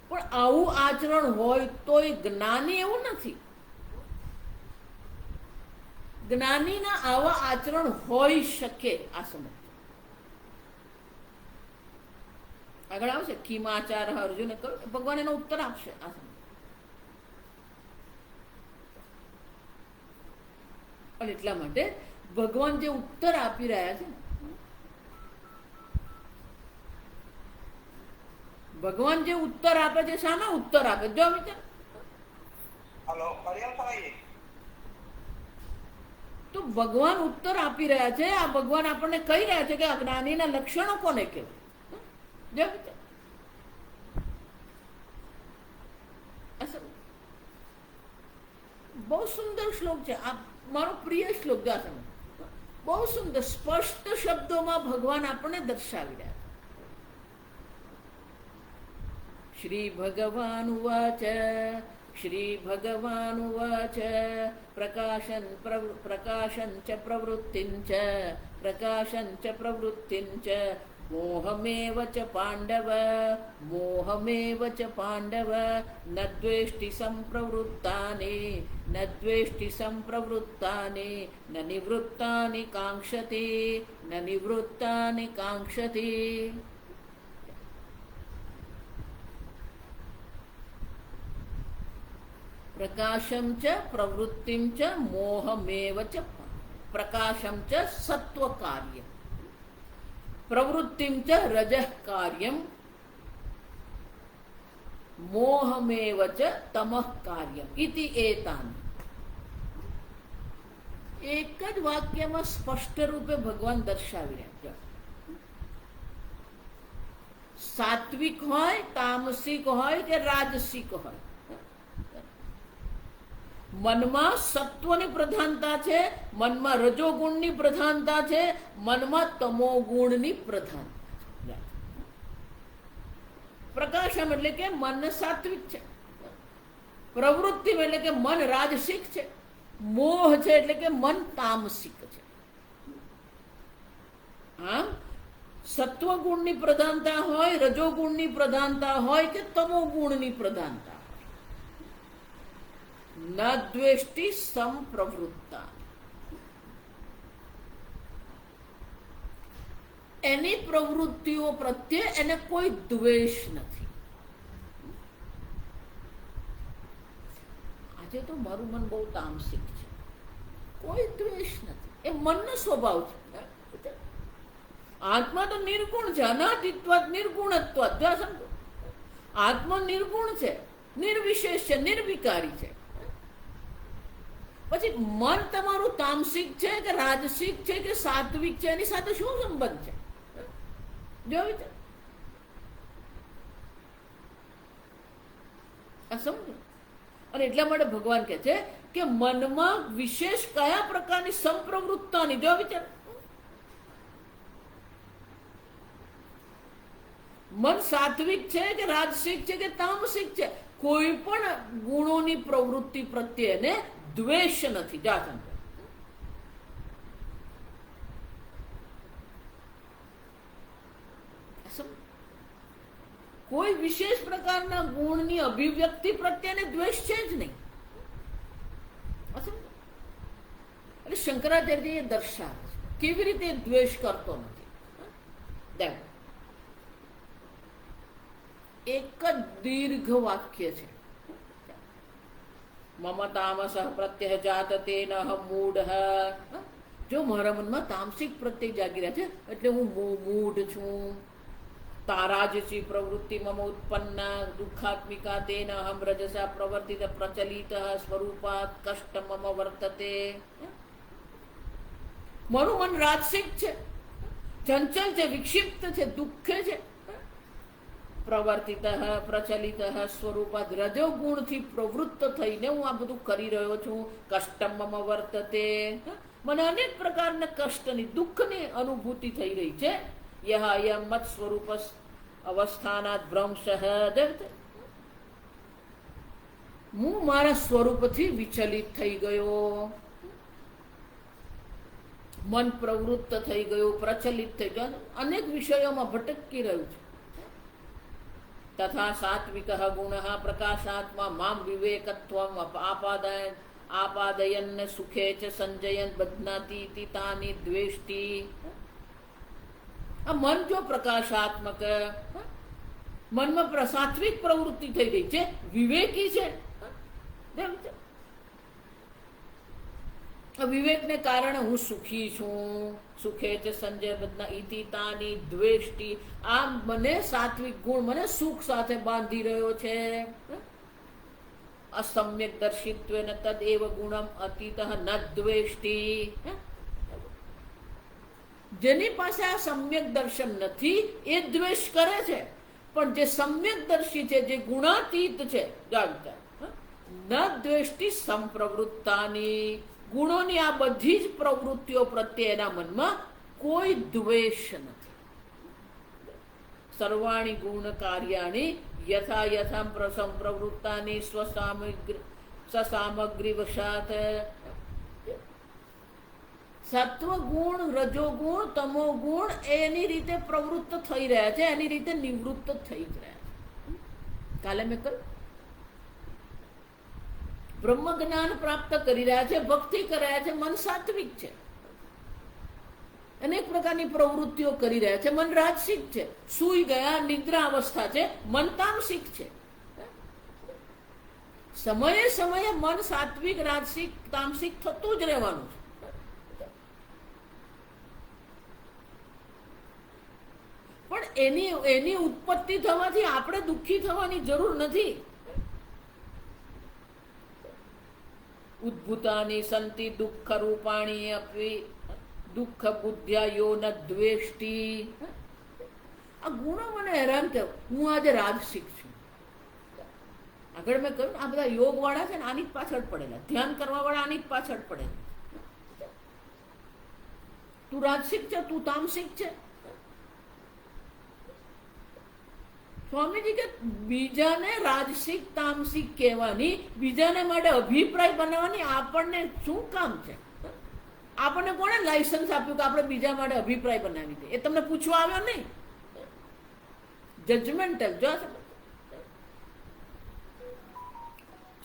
પણ આવું આચરણ હોય તો એ જ્ઞાની એવું નથી. જ્ઞાનીના આવા આચરણ હોઈ શકે. આ સમજ આગળ આવશે. કિમાચાર અર્જુને કહ્યું, ભગવાન એનો ઉત્તર આપશે. આ સમજ અને એટલા માટે ભગવાન જે ઉત્તર આપી રહ્યા છે, ભગવાન જે ઉત્તર આપે છે, શાના ઉત્તર આપે? જો વિચાર. તો ભગવાન ઉત્તર આપી રહ્યા છે. આ ભગવાન આપણને કહી રહ્યા છે કે અજ્ઞાનીના લક્ષણો કોને કહેવાય. બહુ સુંદર શ્લોક છે આ, મારો પ્રિય શ્લોક. બહુ સુંદર સ્પષ્ટ શબ્દોમાં ભગવાન આપણને દર્શાવી રહ્યા. શ્રી ભગવાન ઉવાચ, શ્રી ભગવાન ઉવાચ, પ્રકાશન ચ પ્રવૃત્તિં ચ પ્રકાશન ચ પ્રવૃત્તિં ચ મોહમેવ ચ પાંડવ મોહમેવ ચ પાંડવ ન દ્વેષ્ટિ સંપ્રવૃત્તાની ન દ્વેષ્ટિ સંપ્રવૃત્તાની ન નિવૃત્તાની કાંક્ષતિ ન નિવૃત્તાની કાંક્ષતિ. પ્રકાશમ ચ પ્રવૃત્તિમ ચ મોહમેવ ચ. પ્રકાશમ ચ સત્વ કાર્ય, પ્રવૃત્તિમ ચ રજઃ કાર્યમ, મોહમેવ ચ તમઃ કાર્યમ ઇતિ એતાન. એક જ વાક્યમાં સ્પષ્ટ રૂપે ભગવાન દર્શાવી રહ્યા છે. સાત્વિક હોય, તામસિક હોય કે રાજસિક હોય, મનમાં સત્વની પ્રધાનતા છે, મનમાં રજોગુણની પ્રધાનતા છે, મનમાં તમોગુણની પ્રધાનતા. પ્રકાશમ એટલે કે મન સાત્વિક છે, પ્રવૃત્તિ એટલે કે મન રાજસિક છે, મોહ છે એટલે કે મન તામસિક છે. આમ સત્વગુણની પ્રધાનતા હોય, રજોગુણની પ્રધાનતા હોય કે તમોગુણની પ્રધાનતા હોય, ન દ્વેષ્ટિ સંપ્રવૃત્તા, એની પ્રવૃત્તિઓ પ્રત્યે એને કોઈ દ્વેષ નથી. આજે તો મારું મન બહુ તામસિક છે, કોઈ દ્વેષ નથી, એ મનનો સ્વભાવ છે. આત્મા તો નિર્ગુણ છે, અનાદિત્વાદ નિર્ગુણત્વાદ. જો સમજો, આત્મા નિર્ગુણ છે, નિર્વિશેષ છે, નિર્વિકારી છે. પછી મન તમારું તામસિક છે કે રાજસિક છે કે સાત્વિક છે, એની સાથે શું સંબંધ છે? જો વિચાર આ સમજો. અને એટલા માટે ભગવાન કહે છે કે મનમાં વિશેષ કયા પ્રકારની સંપ્રવૃત્તાની, જો વિચાર, મન સાત્વિક છે કે રાજસિક છે કે તામસિક છે, કોઈ પણ ગુણોની પ્રવૃત્તિ પ્રત્યેને દ્વેષ નથી. જા કોઈ વિશેષ પ્રકારના ગુણની અભિવ્યક્તિ પ્રત્યેને દ્વેષ છે જ નહીં. એટલે શંકરાચાર્ય એ દર્શાવે છે કેવી રીતે દ્વેષ કરતો નથી. એક જ દીર્ઘ વાક્ય છે, મમ તામસ પ્રત્યહ જાત તેન મૂઢ. જો મારા મનમાં તામસિક પ્રત્યે જાગી રહ્યા છે એટલે હું મૂઢ છું. તારાજસી પ્રવૃત્તિ મમ ઉત્પન્ન દુઃખાત્મિકા તેન અહમ રજસા પ્રવર્તિત પ્રચલિત સ્વરૂપાત કષ્ટ મમ વર્તતે. મારું મન રાજસિક છે, ચંચલ છે, વિક્ષિપ્ત છે, દુઃખે છે. પ્રવર્તિત પ્રચલિત સ્વરૂપાત રજોગુણથી પ્રવૃત્ત થઈને હું આ બધું કરી રહ્યો છું. કષ્ટ મમ વર્તતે, મને અનેક પ્રકારના કષ્ટની, દુઃખની અનુભૂતિ થઈ રહી છે. યહ અયમ મત સ્વરૂપ અવસ્થાનાત ભ્રંશ. હું મારા સ્વરૂપથી વિચલિત થઈ ગયો, મન પ્રવૃત્ત થઈ ગયું, પ્રચલિત થઈ ગયું, અનેક વિષયોમાં ભટકી રહ્યું છે. તથા સાત્વિક ગુણ પ્રકાશાત્મા મામ વિવેકત્વમ આપાદયન સુખે ચ સંજયન બધ્નાતિ તાની દ્વેષ્ટિ. આ મન જો પ્રકાશાત્મક, મનમાં સાત્વિક પ્રવૃત્તિ થઈ રહી છે, વિવેકી છે. વિવેકને કારણે હું સુખી છું. સુખે છે સંજય બદના ઇતિ તાની દ્વેષ્ટિ. આ મને સાત્વિક ગુણ મને સુખ સાથે બાંધી રહ્યો છે. અસમ્યક દર્શિત્વેન તદેવ ગુણમ અતિતઃ ન દ્વેષ્ટિ. જેની પાસે આ સમ્યક દર્શન નથી એ દ્વેષ કરે છે, પણ જે સમ્યક દર્શી છે, જે ગુણાતીત છે, ન દ્વેષ્ટિ સંપ્રવૃત્તાની, ગુણોની આ બધી જ પ્રવૃત્તિઓ પ્રત્યે એના મનમાં કોઈ દ્વેષ નથી. સર્વાણી ગુણ કાર્યાણી યથા યથા સંપ્રવૃત્તાની સ્વસામગ્રી વશાત. સત્વગુણ, રજોગુણ, તમોગુણ એની રીતે પ્રવૃત્ત થઈ રહ્યા છે, એની રીતે નિવૃત્ત થઈ જ રહ્યા છે. કાલે મેં કહ્યું બ્રહ્મ જ્ઞાન પ્રાપ્ત કરી રહ્યા છે, ભક્તિ કરી રહ્યા છે, મન સાત્વિક છે, અનેક પ્રકારની પ્રવૃત્તિઓ કરી રહ્યા છે, મન રાજસિક છે. સૂઈ ગયા, નિદ્રા અવસ્થા છે, મન તામસિક છે. સમયે સમયે મન સાત્વિક, રાજસિક, તામસિક થતું જ રહેવાનું છે. પણ એની ઉત્પત્તિ થવાથી આપણે દુઃખી થવાની જરૂર નથી. ઉદ્ભુતાની સંતિ દુઃખ રૂપાણી અપી દુઃખ બુદ્ધ્યા યો ન દ્વેષ્ટિ. આ ગુણો મને હેરાન થયો. હું આજે રાજસિક છું. આગળ મેં કહ્યું આ બધા યોગ વાળા છે ને આની જ પાછળ પડેલા, ધ્યાન કરવા વાળા આની જ પાછળ પડેલા. તું રાજસિક છે, તું તામસિક છે. સ્વામીજી કે બીજાને રાજસિક તામસિક કહેવાની, બીજાને માટે અભિપ્રાય બનાવવાની આપણને શું કામ છે? આપણને કોણે લાયસન્સ આપ્યું કે આપણે બીજા માટે અભિપ્રાય બનાવી દે? એ તમને પૂછવા આવ્યો નહીં. જજમેન્ટલ. જો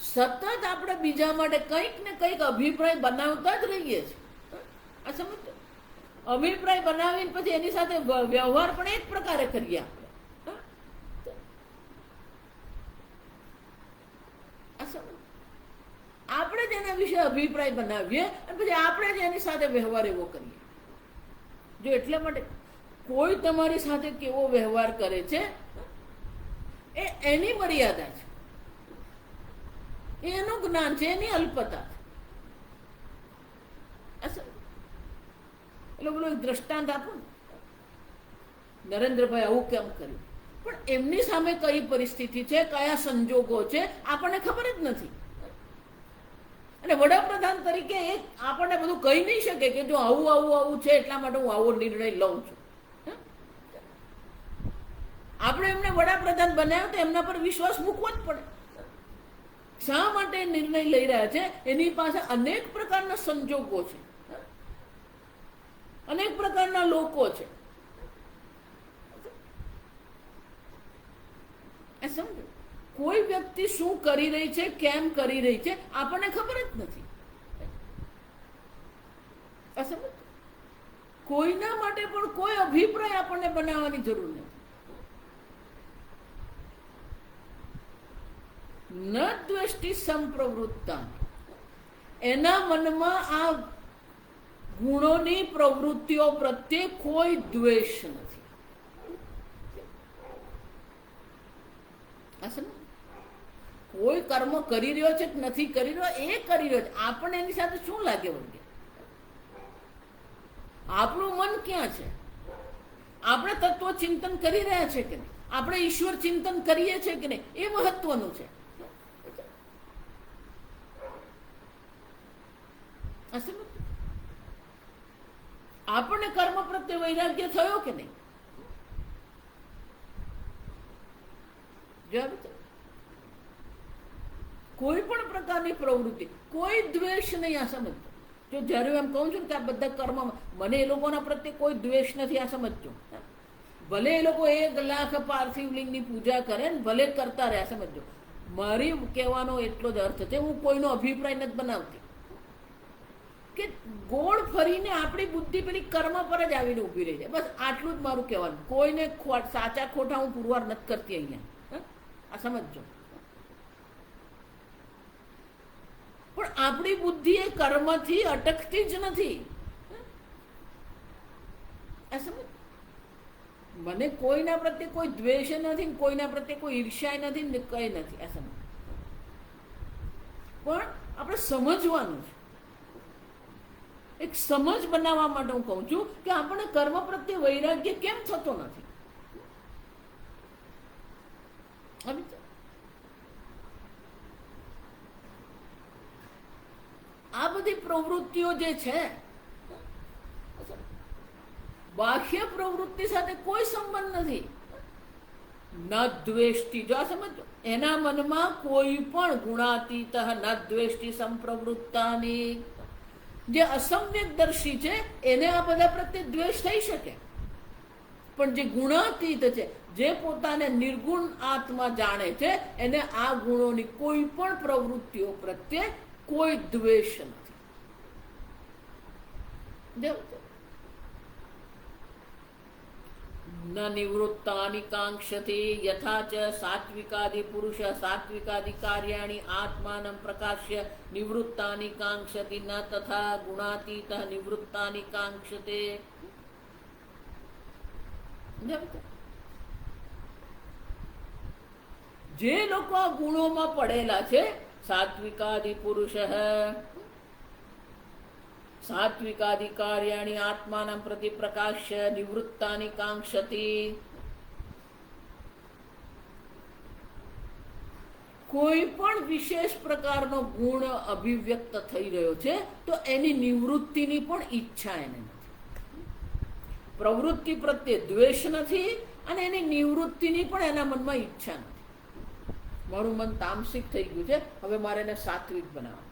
સતત આપણે બીજા માટે કંઈક ને કંઈક અભિપ્રાય બનાવતા જ રહીએ છીએ. આ સમજો, અભિપ્રાય બનાવીને પછી એની સાથે વ્યવહાર પણ એક પ્રકારે કરીએ આપણે. આપણે જ એના વિશે અભિપ્રાય બનાવીએ અને પછી આપણે જ એની સાથે વ્યવહાર એવો કરીએ. જો એટલા માટે કોઈ તમારી સાથે કેવો વ્યવહાર કરે છે એ એની મર્યાદા છે, એનું જ્ઞાન છે, એની અલ્પતા છે. એટલે બોલો દ્રષ્ટાંત આપો ને, નરેન્દ્રભાઈ આવું કેમ કર્યું, પણ એમની સામે કઈ પરિસ્થિતિ છે, કયા સંજોગો છે, આપણને ખબર જ નથી. અને વડાપ્રધાન તરીકે એ આપણને બધું કહી નહીં શકે કે જો આવું આવું આવું છે એટલા માટે હું આવો નિર્ણય લઉં છું. આપણે એમને વડાપ્રધાન બનાવ્યો તો એમના પર વિશ્વાસ મૂકવો જ પડે. શા માટે નિર્ણય લઈ રહ્યા છે? એની પાસે અનેક પ્રકારના સંજોગો છે, અનેક પ્રકારના લોકો છે. સમજો, કોઈ વ્યક્તિ શું કરી રહી છે, કેમ કરી રહી છે, આપણને ખબર જ નથી. કોઈના માટે પણ કોઈ અભિપ્રાય આપણને બનાવવાની જરૂર નથી. ન દ્વેષ્ટિ સંપ્રવૃત્તા, એના મનમાં આ ગુણોની પ્રવૃત્તિઓ પ્રત્યે કોઈ દ્વેષ નથી. કોઈ કર્મ કરી રહ્યો છે કે નથી કરી રહ્યો, એ કરી રહ્યો છે, આપણને એની સાથે શું લાગે વળગે? આપણું મન ક્યાં છે? આપણે તત્વ ચિંતન કરી રહ્યા છે કે નહીં? આપણે ઈશ્વર ચિંતન કરીએ છીએ કે નહીં? એ મહત્વનું છે. આપણને કર્મ પ્રત્યે વૈરાગ્ય થયો કે નહીં? જવાબ કોઈ પણ પ્રકારની પ્રવૃત્તિ, કોઈ દ્વેષ નહીં. આ સમજજો. જો જ્યારે એમ કહું છું કે આ બધા કર્મ, મને એ લોકોના પ્રત્યે કોઈ દ્વેષ નથી, આ સમજજો. ભલે એ લોકો 1 લાખ પાર્થિવ લિંગની પૂજા કરે ને ભલે કરતા રહે, સમજજો. મારી કહેવાનો એટલો જ અર્થ છે, હું કોઈનો અભિપ્રાય નથી બનાવતી કે ગોળ ફરીને આપણી બુદ્ધિ પેલી કર્મ પર જ આવીને ઊભી રહી જાય. બસ આટલું જ મારું કહેવાનું. કોઈને સાચા ખોટા હું પુરવાર નથી કરતી અહીંયા. આ સમજો. પણ આપણી બુદ્ધિ એ કર્મથી અટકતી જ નથી. આ સમજ. મને કોઈના પ્રત્યે કોઈ દ્વેષ નથી, કોઈના પ્રત્યે કોઈ ઈર્ષ્યા નથી, કઈ નથી. આ સમજ. પણ આપણે સમજવાનું છે. એક સમજ બનાવવા માટે હું કહું છું કે આપણને કર્મ પ્રત્યે વૈરાગ્ય કેમ થતો નથી. આ બધી પ્રવૃત્તિઓ જે છે, બાહ્ય પ્રવૃત્તિ સાથે કોઈ સંબંધ નથી. ન દ્વેષ્ટિ, જો આ સમજો, એના મનમાં કોઈ પણ ગુણાતીત ન દ્વેષ્ટિ સંપ્રવૃત્તાની, જે અસમ્યકદર્શી છે એને આ બધા પ્રત્યે દ્વેષ થઈ શકે. પણ જે ગુણાતીત છે, જે પોતાને નિર્ગુણ આત્મા જાણે છે, એને આ ગુણોની કોઈ પણ પ્રવૃત્તિઓ પ્રત્યે કોઈ દ્વેષ નથી. ન નિવૃત્તાની કાંક્ષતી યથા ચ સાત્વિકાદિ પુરુષ સાત્વિકાદિ કાર્યાણિ આત્માનં પ્રકાશ્ય નિવૃત્તાની કાંક્ષતી ન તથા ગુણાતીત નિવૃત્તાની કાંક્ષતે. જે લોકો આ ગુણોમાં પડેલા છે, સાત્વિકાદિ પુરુષ સાત્વિકાદિ કાર્યાણિ આત્માનં પ્રતિ પ્રકાશ્ય નિવૃત્તાની કાંક્ષતી. કોઈ પણ વિશેષ પ્રકારનો ગુણ અભિવ્યક્ત થઈ રહ્યો છે તો એની નિવૃત્તિની પણ ઈચ્છા એને નથી. પ્રવૃત્તિ પ્રત્યે દ્વેષ નથી અને એની નિવૃત્તિની પણ એના મનમાં ઈચ્છા નથી. મારું મન તામસિક થઈ ગયું છે, હવે મારે એને સાત્વિક બનાવવા.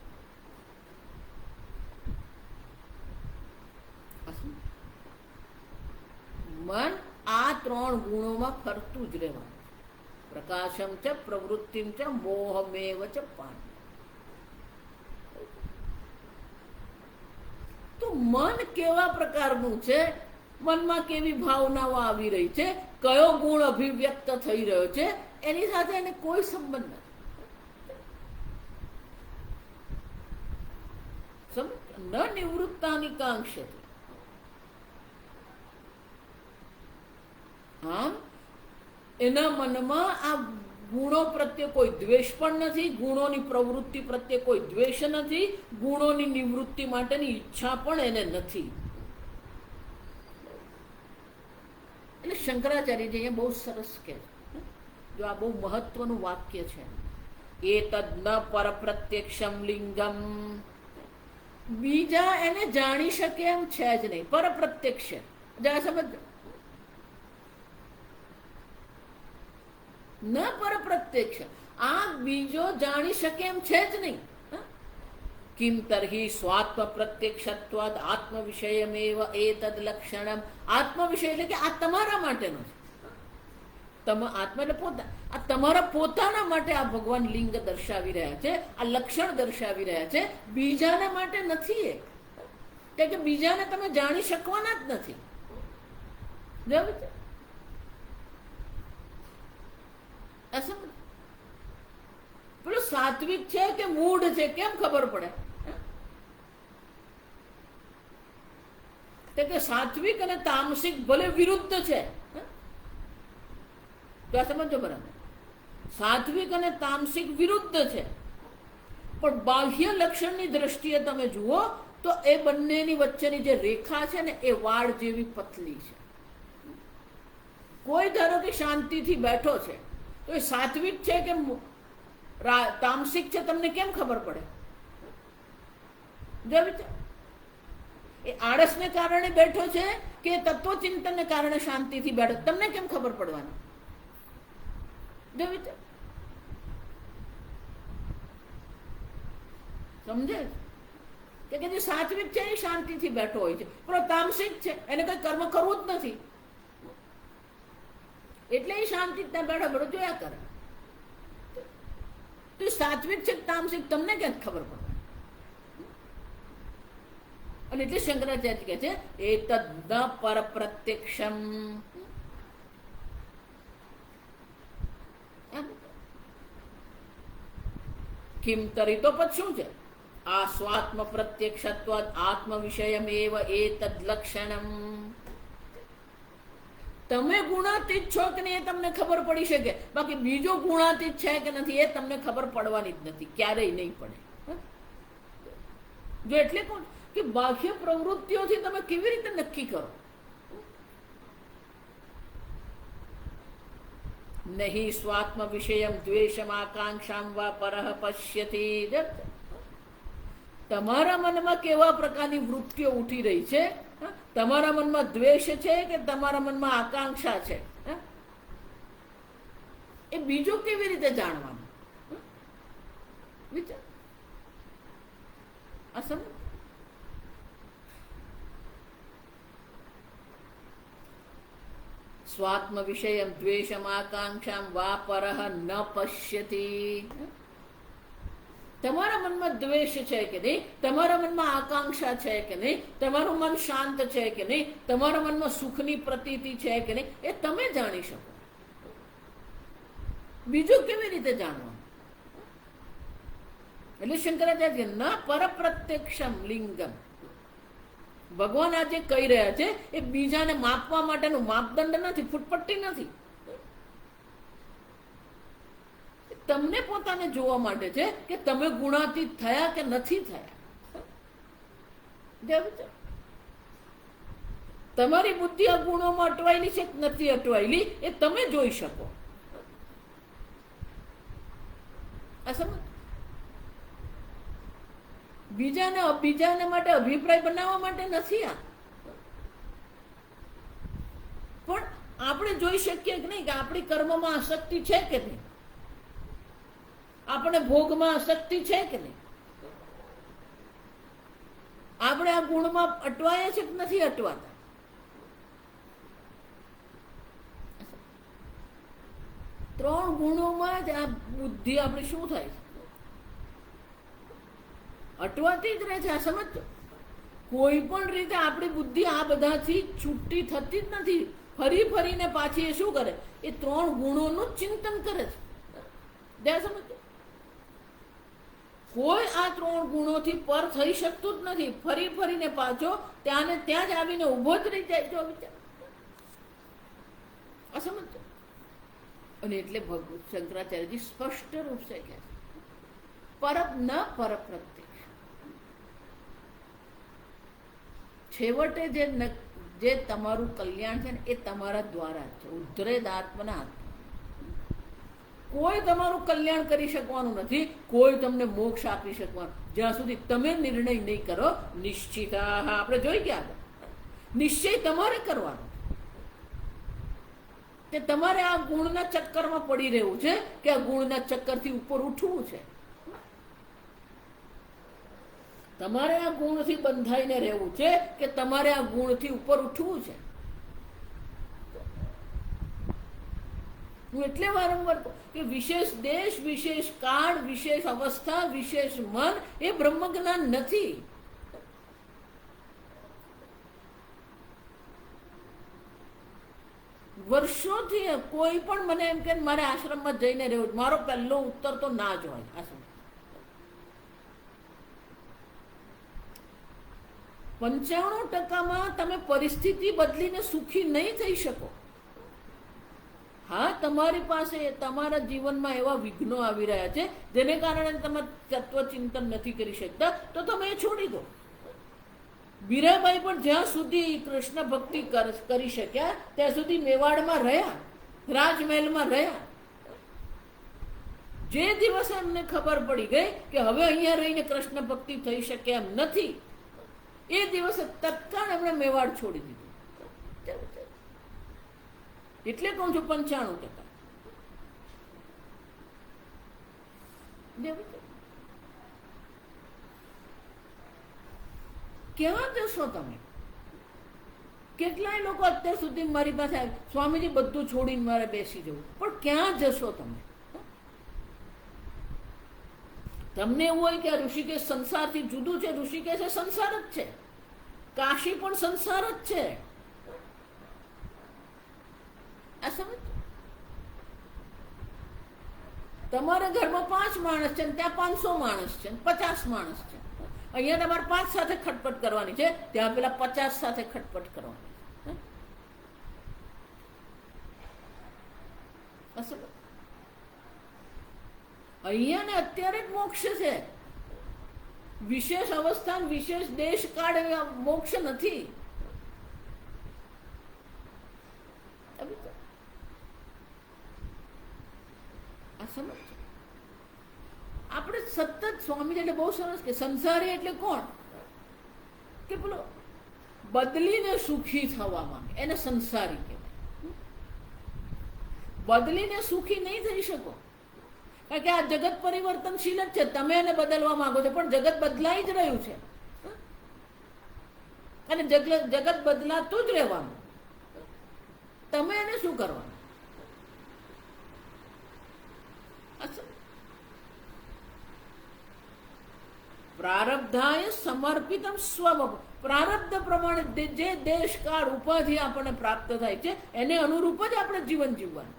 મન આ 3 ગુણોમાં ફરતું જ રહેવાનું. પ્રકાશમ ચ પ્રવૃત્તિમ ચ મોહમેવ ચ પાન. તો મન કેવા પ્રકારનું છે, મનમાં કેવી ભાવનાઓ આવી રહી છે, કયો ગુણ અભિવ્યક્ત થઈ રહ્યો છે, એની સાથે એને કોઈ સંબંધ નથી. ન નિવૃત્તાની કાંક્ષતી. આમ એના મનમાં આ ગુણો પ્રત્યે કોઈ દ્વેષ પણ નથી, ગુણોની પ્રવૃત્તિ પ્રત્યે કોઈ દ્વેષ નથી, ગુણોની નિવૃત્તિ માટેની ઈચ્છા પણ એને નથી. એટલે શંકરાચાર્યજી અહીંયા બહુ સરસ કહે છે, જો આ બહુ મહત્વનું વાક્ય છે. એતદ ન પરપ્રત્યક્ષમ લિંગમ. બીજા એને જાણી શકે એમ છે જ નહીં. પરપ્રત્યક્ષ જરા સમજો. ન પરપ્રત્યક્ષ, આ બીજો જાણી શકે એમ છે જ નહીં. કિમ તર્હિ સ્વાત્મ પ્રત્યક્ષત્વાદ આત્મ વિષયમેવ એતદ લક્ષણમ. આત્મ વિષય એટલે કે આ તમારા માટેનો છે. આત્મા એટલે પોતા, આ તમારા પોતાના માટે આ ભગવાન લિંગ દર્શાવી રહ્યા છે, આ લક્ષણ દર્શાવી રહ્યા છે, બીજાને માટે નથી. એ કે બીજાને તમે જાણી શકવાના જ નથી. પેલું સાત્વિક છે કે મૂઢ છે કેમ ખબર પડે? કે સાત્વિક અને તામસિક ભલે વિરુદ્ધ છે, તો આ સમજો બરાબર. સાત્વિક અને તામસિક વિરુદ્ધ છે, પણ બાહ્ય લક્ષણની દ્રષ્ટિએ તમે જુઓ તો એ બંનેની વચ્ચેની જે રેખા છે ને એ વાળ જેવી પતલી છે. કોઈ ધારો કે શાંતિથી બેઠો છે તો એ સાત્વિક છે કે તામસિક છે તમને કેમ ખબર પડે? એ આળસને કારણે બેઠો છે કે તત્વચિંતનને કારણે શાંતિથી બેઠો, તમને કેમ ખબર પડવાની? સમજે કે જે સાત્વિક છે એ શાંતિથી બેઠો હોય છે, પણ તામસિક છે એને કઈ કર્મ કરવું જ નથી, એટલે એ શાંતિ બેઠો બેઠો જોયા કરે. તો સાત્વિક છે તામસિક તમને કેમ ખબર પડે? અને એટલે શંકરાચાર્ય કહે છે એતદ ન પરપ્રત્યક્ષમ. કિમ તરી તો પછી શું છે? આ સ્વાત્મ પ્રત્યક્ષત્વ આત્મ વિષયમેવ એતદ લક્ષણમ. તમે ગુણાતીત છો કે નહીં એ તમને ખબર પડી શકે, બાકી બીજો ગુણાતીત છે કે નથી એ તમને ખબર પડવાની જ નથી, ક્યારેય નહીં પડે. જો એટલે કોણ કે બાહ્ય પ્રવૃત્તિઓથી તમે કેવી રીતે નક્કી કરો? નહીં સ્વાત્મ વિષયમ દ્વેષમ આકાંક્ષામ વા પરહ પશ્યતિ. તમારા મનમાં કેવા પ્રકારની વૃત્તિઓ ઉઠી રહી છે? તમારા મનમાં દ્વેષ છે કે તમારા મનમાં આકાંક્ષા છે? એ બીજું કેવી રીતે જાણવાનું? વિચાર. આ સ્વાત્મ વિષયમ દ્વેષમ આકાંક્ષામ વા પરહ ન પશ્યતિ. તમારા મનમાં દ્વેષ છે કે નહીં, તમારા મનમાં આકાંક્ષા છે કે નહીં, તમારું મન શાંત છે કે નહીં, તમારા મનમાં સુખની પ્રતીતિ છે કે નહીં, એ તમે જાણી શકો. બીજું કેવી રીતે જાણવાનું? એટલે શંકરાચાર્ય ન પરપ્રત્યક્ષમ લિંગમ. ભગવાન આજે કહી રહ્યા છે એ બીજાને માપવા માટેનું માપદંડ નથી, ફૂટપટ્ટી નથી. તમને પોતાને જોવા માટે છે કે તમે ગુણાતીત થયા કે નથી થયા. તમારી બુદ્ધિ આ ગુણોમાં અટવાયેલી છે કે નથી અટવાયેલી એ તમે જોઈ શકો. બીજાને માટે અભિપ્રાય બનાવવા માટે નથી આ. પણ આપણે જોઈ શકીએ કે નહીં કે આપણી કર્મમાં આસક્તિ છે કે નહીં, આપણે ભોગમાં આસક્તિ છે કે નહીં, આપણે આ ગુણમાં અટવાયા છે કે નથી અટવાતા. ત્રણ ગુણોમાં જ આ બુદ્ધિ આપણી શું થાય છે, અટવાતી જ રહે છે. આ સમજો, કોઈ પણ રીતે આપણી બુદ્ધિ આ બધાથી છૂટી થતી જ નથી. ફરી ફરીને પાછી એ શું કરે, એ ત્રણ ગુણોનું ચિંતન કરે છે. સમજો, કોઈ આ ત્રણ ગુણોથી પર થઈ શકતું જ નથી. ફરી ફરીને પાછો ત્યાં ને ત્યાં જ આવીને ઉભો જ રહી જાય. જો વિચાર, આ સમજો. અને એટલે શંકરાચાર્યજી સ્પષ્ટ રૂપ સે કહે છે, પર ન પર પ્રત્યક્ષ. છેવટે જે તમારું કલ્યાણ છે ને એ તમારા દ્વારા છે. ઉદ્ધરેદ આત્મના હાથ. કોઈ તમારું કલ્યાણ કરી શકવાનું નથી, કોઈ તમને મોક્ષ આપી શકવાનું, જ્યાં સુધી તમે નિર્ણય નહીં કરો. નિશ્ચિત, આપણે જોઈ ગયા, નિશ્ચય તમારે કરવાનો. કે તમારે આ ગુણના ચક્કરમાં પડી રહેવું છે કે આ ગુણના ચક્કરથી ઉપર ઉઠવું છે. તમારે આ ગુણથી બંધાઈને રહેવું છે કે તમારે આ ગુણથી ઉપર ઉઠવું છે. હું એટલે વારંવાર કહું કે વિશેષ દેશ, વિશેષ કાળ, વિશેષ અવસ્થા, વિશેષ મન એ બ્રહ્મ જ્ઞાન નથી. વર્ષોથી કોઈ પણ મને એમ કે મારે આશ્રમમાં જઈને રહેવું, મારો પહેલો ઉત્તર તો ના જ હોય. આશ્રમ 95% તમે પરિસ્થિતિ બદલીને સુખી નહીં થઈ શકો. હા, તમારી પાસે તમારા જીવનમાં એવા વિઘ્નો આવી રહ્યા છે જેને કારણે તમે તત્વચિંતન નથી કરી શકતા, તો તમે એ છોડી દો. મીરાબાઈ પણ જ્યાં સુધી કૃષ્ણ ભક્તિ કરી શક્યા ત્યાં સુધી મેવાડમાં રહ્યા, રાજમહેલમાં રહ્યા. જે દિવસે એમને ખબર પડી ગઈ કે હવે અહીંયા રહીને કૃષ્ણ ભક્તિ થઈ શકે એમ નથી, એ દિવસે તત્કાળ એમણે મેવાડ છોડી દીધું. એટલે કહું છું 95%. ક્યાં જશો તમે? કેટલાય લોકો અત્યાર સુધી મારી પાસે આવે, સ્વામીજી બધું છોડીને મારે બેસી જવું, પણ ક્યાં જશો તમે? તમને એવું હોય કે આ ઋષિકેશ સંસારથી જુદું છે. ઋષિકેશ એ સંસાર જ છે, કાશી પણ સંસાર જ છે. આ સમજ, તમારા ઘરમાં 5 માણસ છે, ત્યાં 500 માણસ છે, 50 માણસ છે. અહીંયા તમારે 5 સાથે ખટપટ કરવાની છે, ત્યાં પેલા 50 સાથે ખટપટ કરવાની છે. અહીંયા ને અત્યારે જ મોક્ષ છે. વિશેષ અવસ્થાન, વિશેષ દેશ કાળ મોક્ષ નથી. આ સમજ. આપણે સતત સ્વામી એટલે બહુ સરસ કે સંસારી એટલે કોણ કે પેલો બદલીને સુખી થવા માંગે એને સંસારી કહેવાય. બદલીને સુખી નહીં થઈ શકો, કારણ કે આ જગત પરિવર્તનશીલ જ છે. તમે એને બદલવા માંગો છો પણ જગત બદલાઈ જ રહ્યું છે અને જગત બદલાતું જ રહેવાનું. તમે એને શું કરવાનું? પ્રારબ્ધાય સમર્પિતમ સ્વભાવ. પ્રારબ્ધ પ્રમાણે જે દેશ કાળ ઉપાધિ આપણને પ્રાપ્ત થાય છે એને અનુરૂપ જ આપણે જીવન જીવવાનું.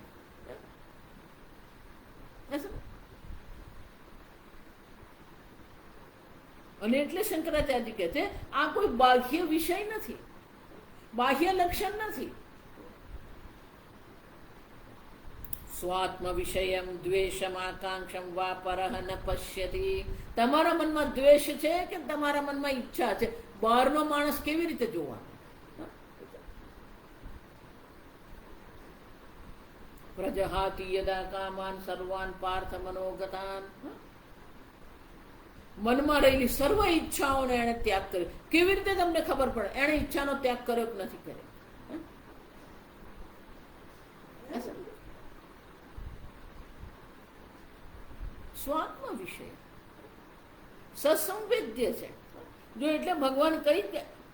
અને એટલે શંકરાચાર્ય કહે છે આ કોઈ બાહ્ય વિષય નથી, બાહ્ય લક્ષણ નથી. સ્વાત્મ વિષયમ દ્વેષમ આકાંક્ષમ વા પરહ ન પશ્યતિ. તમારા મનમાં દ્વેષ છે કે તમારા મનમાં ઈચ્છા છે, બહારનો માણસ કેવી રીતે જોવાનો? પ્રજહાતિ યદા કામાન સર્વાન પાર્થ મનોગતાન. મનમાં રહેલી સર્વ ઈચ્છાઓને એને ત્યાગ કર્યો. કેવી રીતે તમને ખબર પડે એને ઈચ્છાનો ત્યાગ કર્યો કે નથી કર્યો? સ્વાત્મ વિષય સસંવેદ્ય છે. જો એટલે ભગવાન કઈ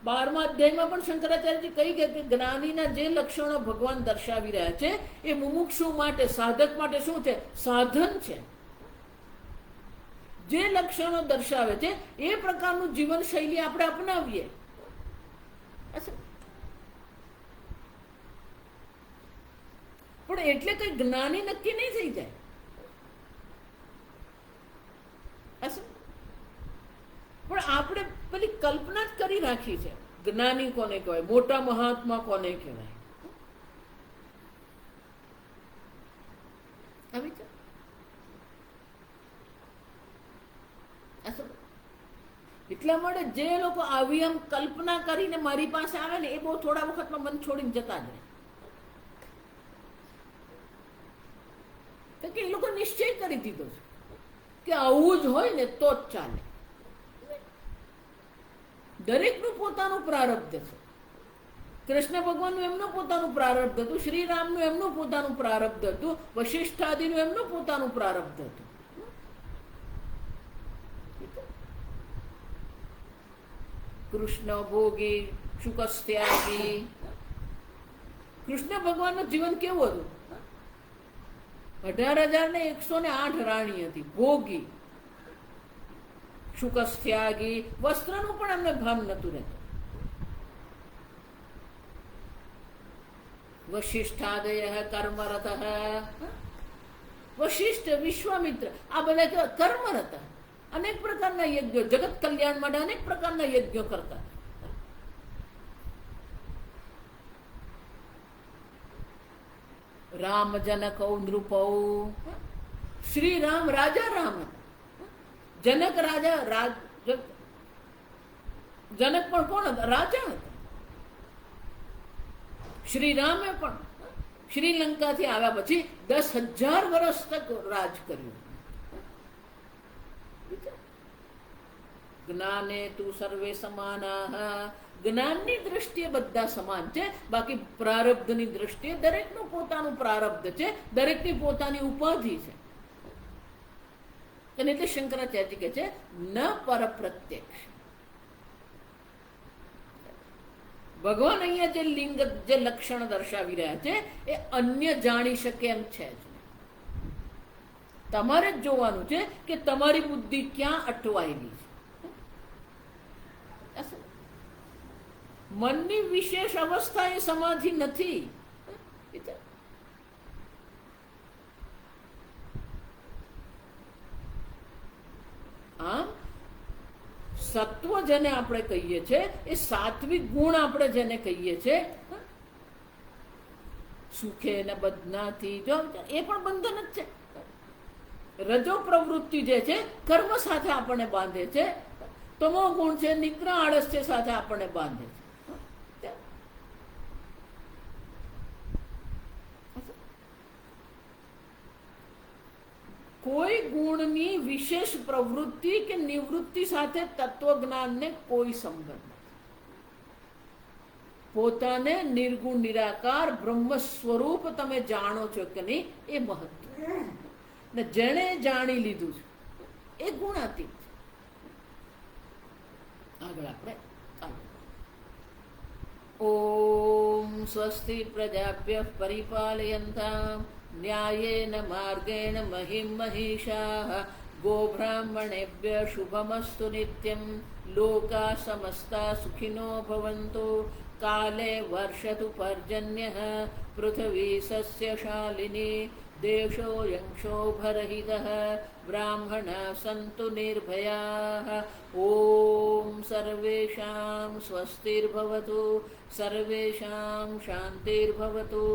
12મા અધ્યાયમાં પણ શંકરાચાર્યજી કહી ગયા કે જ્ઞાનીના જે લક્ષણો ભગવાન દર્શાવી રહ્યા છે એ મુમુક્ષુ માટે, સાધક માટે શું છે? સાધન છે. જે લક્ષણો દર્શાવે છે એ પ્રકારનું જીવન શૈલી આપણે અપનાવીએ. પણ એટલે કઈ જ્ઞાની નક્કી નહીં થઈ જાય. પણ આપણે પેલી કલ્પના જ કરી રાખી છે. જ્ઞાની કોને કહેવાય, મોટા મહાત્મા કોને કહેવાય? એટલા માટે જે લોકો આવી આમ કલ્પના કરીને મારી પાસે આવે ને એ બહુ થોડા વખતમાં મન છોડીને જતા જ રહે. કે એ લોકો નિશ્ચય કરી દીધો છે કે આવું જ હોય ને તો જ ચાલે. દરેકનું પોતાનું પ્રારબ્ધ છે. કૃષ્ણ ભગવાનનું એમનું પોતાનું પ્રારબ્ધ હતું, શ્રી રામનું એમનું પોતાનું પ્રારબ્ધ હતું, વશિષ્ઠાદિનું એમનું પોતાનું પ્રારબ્ધ હતું. કૃષ્ણ ભોગી શુકસ્ત્યાગી. કૃષ્ણ ભગવાનનું જીવન કેવું હતું? 18,108 રાણી હતી. ભોગી, શુકસ્ત્યાગી, વસ્ત્રનું પણ એમને ભાન નતું રહેતું. વશિષ્ઠાદય કર્મરત. વશિષ્ઠ, વિશ્વામિત્ર આ બધા કેવા કર્મરત. અનેક પ્રકારના યજ્ઞો, જગત કલ્યાણ માટે અનેક પ્રકારના યજ્ઞો કરતા. રામ જનકૌ નૃપૌ. શ્રી રામ રાજા રામ હતા. જનક રાજા, જનક પણ કોણ હતા? રાજા હતા. શ્રી રામે પણ શ્રીલંકાથી આવ્યા પછી 10,000 વર્ષ તક રાજ કર્યું. જ્ઞાને તું સર્વે સમાના. જ્ઞાનની દ્રષ્ટિએ બધા સમાન છે, બાકી પ્રારબ્ધની દ્રષ્ટિએ દરેકનું પોતાનું પ્રારબ્ધ છે, દરેકની પોતાની ઉપાધિ છે. અને એટલે શંકરાચાર્ય કહે છે ન પરપ્રત્યક્ષ. ભગવાન અહીંયા જે લિંગ, જે લક્ષણ દર્શાવી રહ્યા છે એ અન્ય જાણી શકે એમ છે જ. તમારે જ જોવાનું છે કે તમારી બુદ્ધિ ક્યાં અટવાયેલી છે. મનની વિશેષ અવસ્થા એ સમાધિ નથી. આમ સત્વ જેને આપણે કહીએ છીએ એ સાત્વિક ગુણ આપણે જેને કહીએ છીએ, સુખે ને બદનાથી, જો એ પણ બંધન જ છે. રજો પ્રવૃત્તિ જે છે કર્મ સાથે આપણને બાંધે છે. તમો ગુણ છે નિગ્રહ આળસ્ય સાથે આપણને બાંધે છે. કોઈ ગુણની વિશેષ પ્રવૃત્તિ કે નિવૃત્તિ સાથે તત્વજ્ઞાનને કોઈ સંબંધ નથી. પોતાને નિર્ગુણ નિરાકાર બ્રહ્મ સ્વરૂપ તમે જાણો છો કે નહીં એ મહત્વ. ને જેણે જાણી લીધું છે એ ગુણાતીત છે. આગળ આપણે ઓમ સ્વસ્તિ પ્રજાભ્યઃ પરિપાલયન્તામ ન્યાયેન માર્ગેણ મહિમ મહિષાઃ ગોબ્રાહ્મણેભ્યઃ શુભમસ્તુ નિત્યં લોકા સમસ્તા સુખિનો ભવન્તુ કાલે વર્ષતુ પર્જન્યઃ પૃથ્વી સસ્યશાલિની દેશોऽયં ક્ષોભરહિતઃ બ્રાહ્મણા સन्तુ નિર્ભયાઃ ઓમ સર્વેષાં સ્વસ્તિર્ભવતુ સર્વેષાં શાંતિર્ભવતુ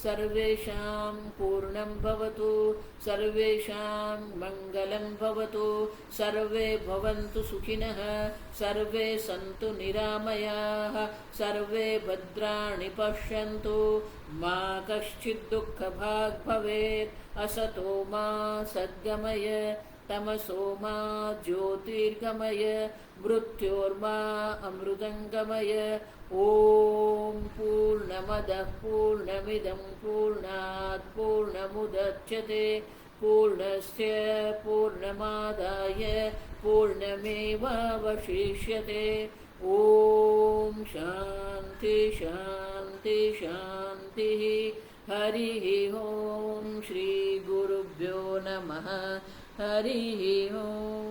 સર્વેષાં પૂર્ણં ભવતુ સર્વેષાં મંગલં ભવતુ સર્વે ભવन्तુ સુખિનઃ સર્વે સन्तુ નિરામયાઃ સર્વે ભદ્રાણિ પશ્યन्तુ મા કશ્ચિत् દુઃખભાગ્ ભવેत् અસતો મા સદ્ગમય तमसो मा ज्योतिर्गमय मृत्योर्मा अमृतङ्गमय ॐ पूर्णमदः पूर्णमिदं पूर्णात् पूर्णमुदच्यते पूर्णस्य पूर्णमादाय पूर्णमेवावशिष्यते ॐ शान्ति शान्ति शान्तिः हरिः ॐ श्रीगुरुभ्यो नमः हरिः ॐ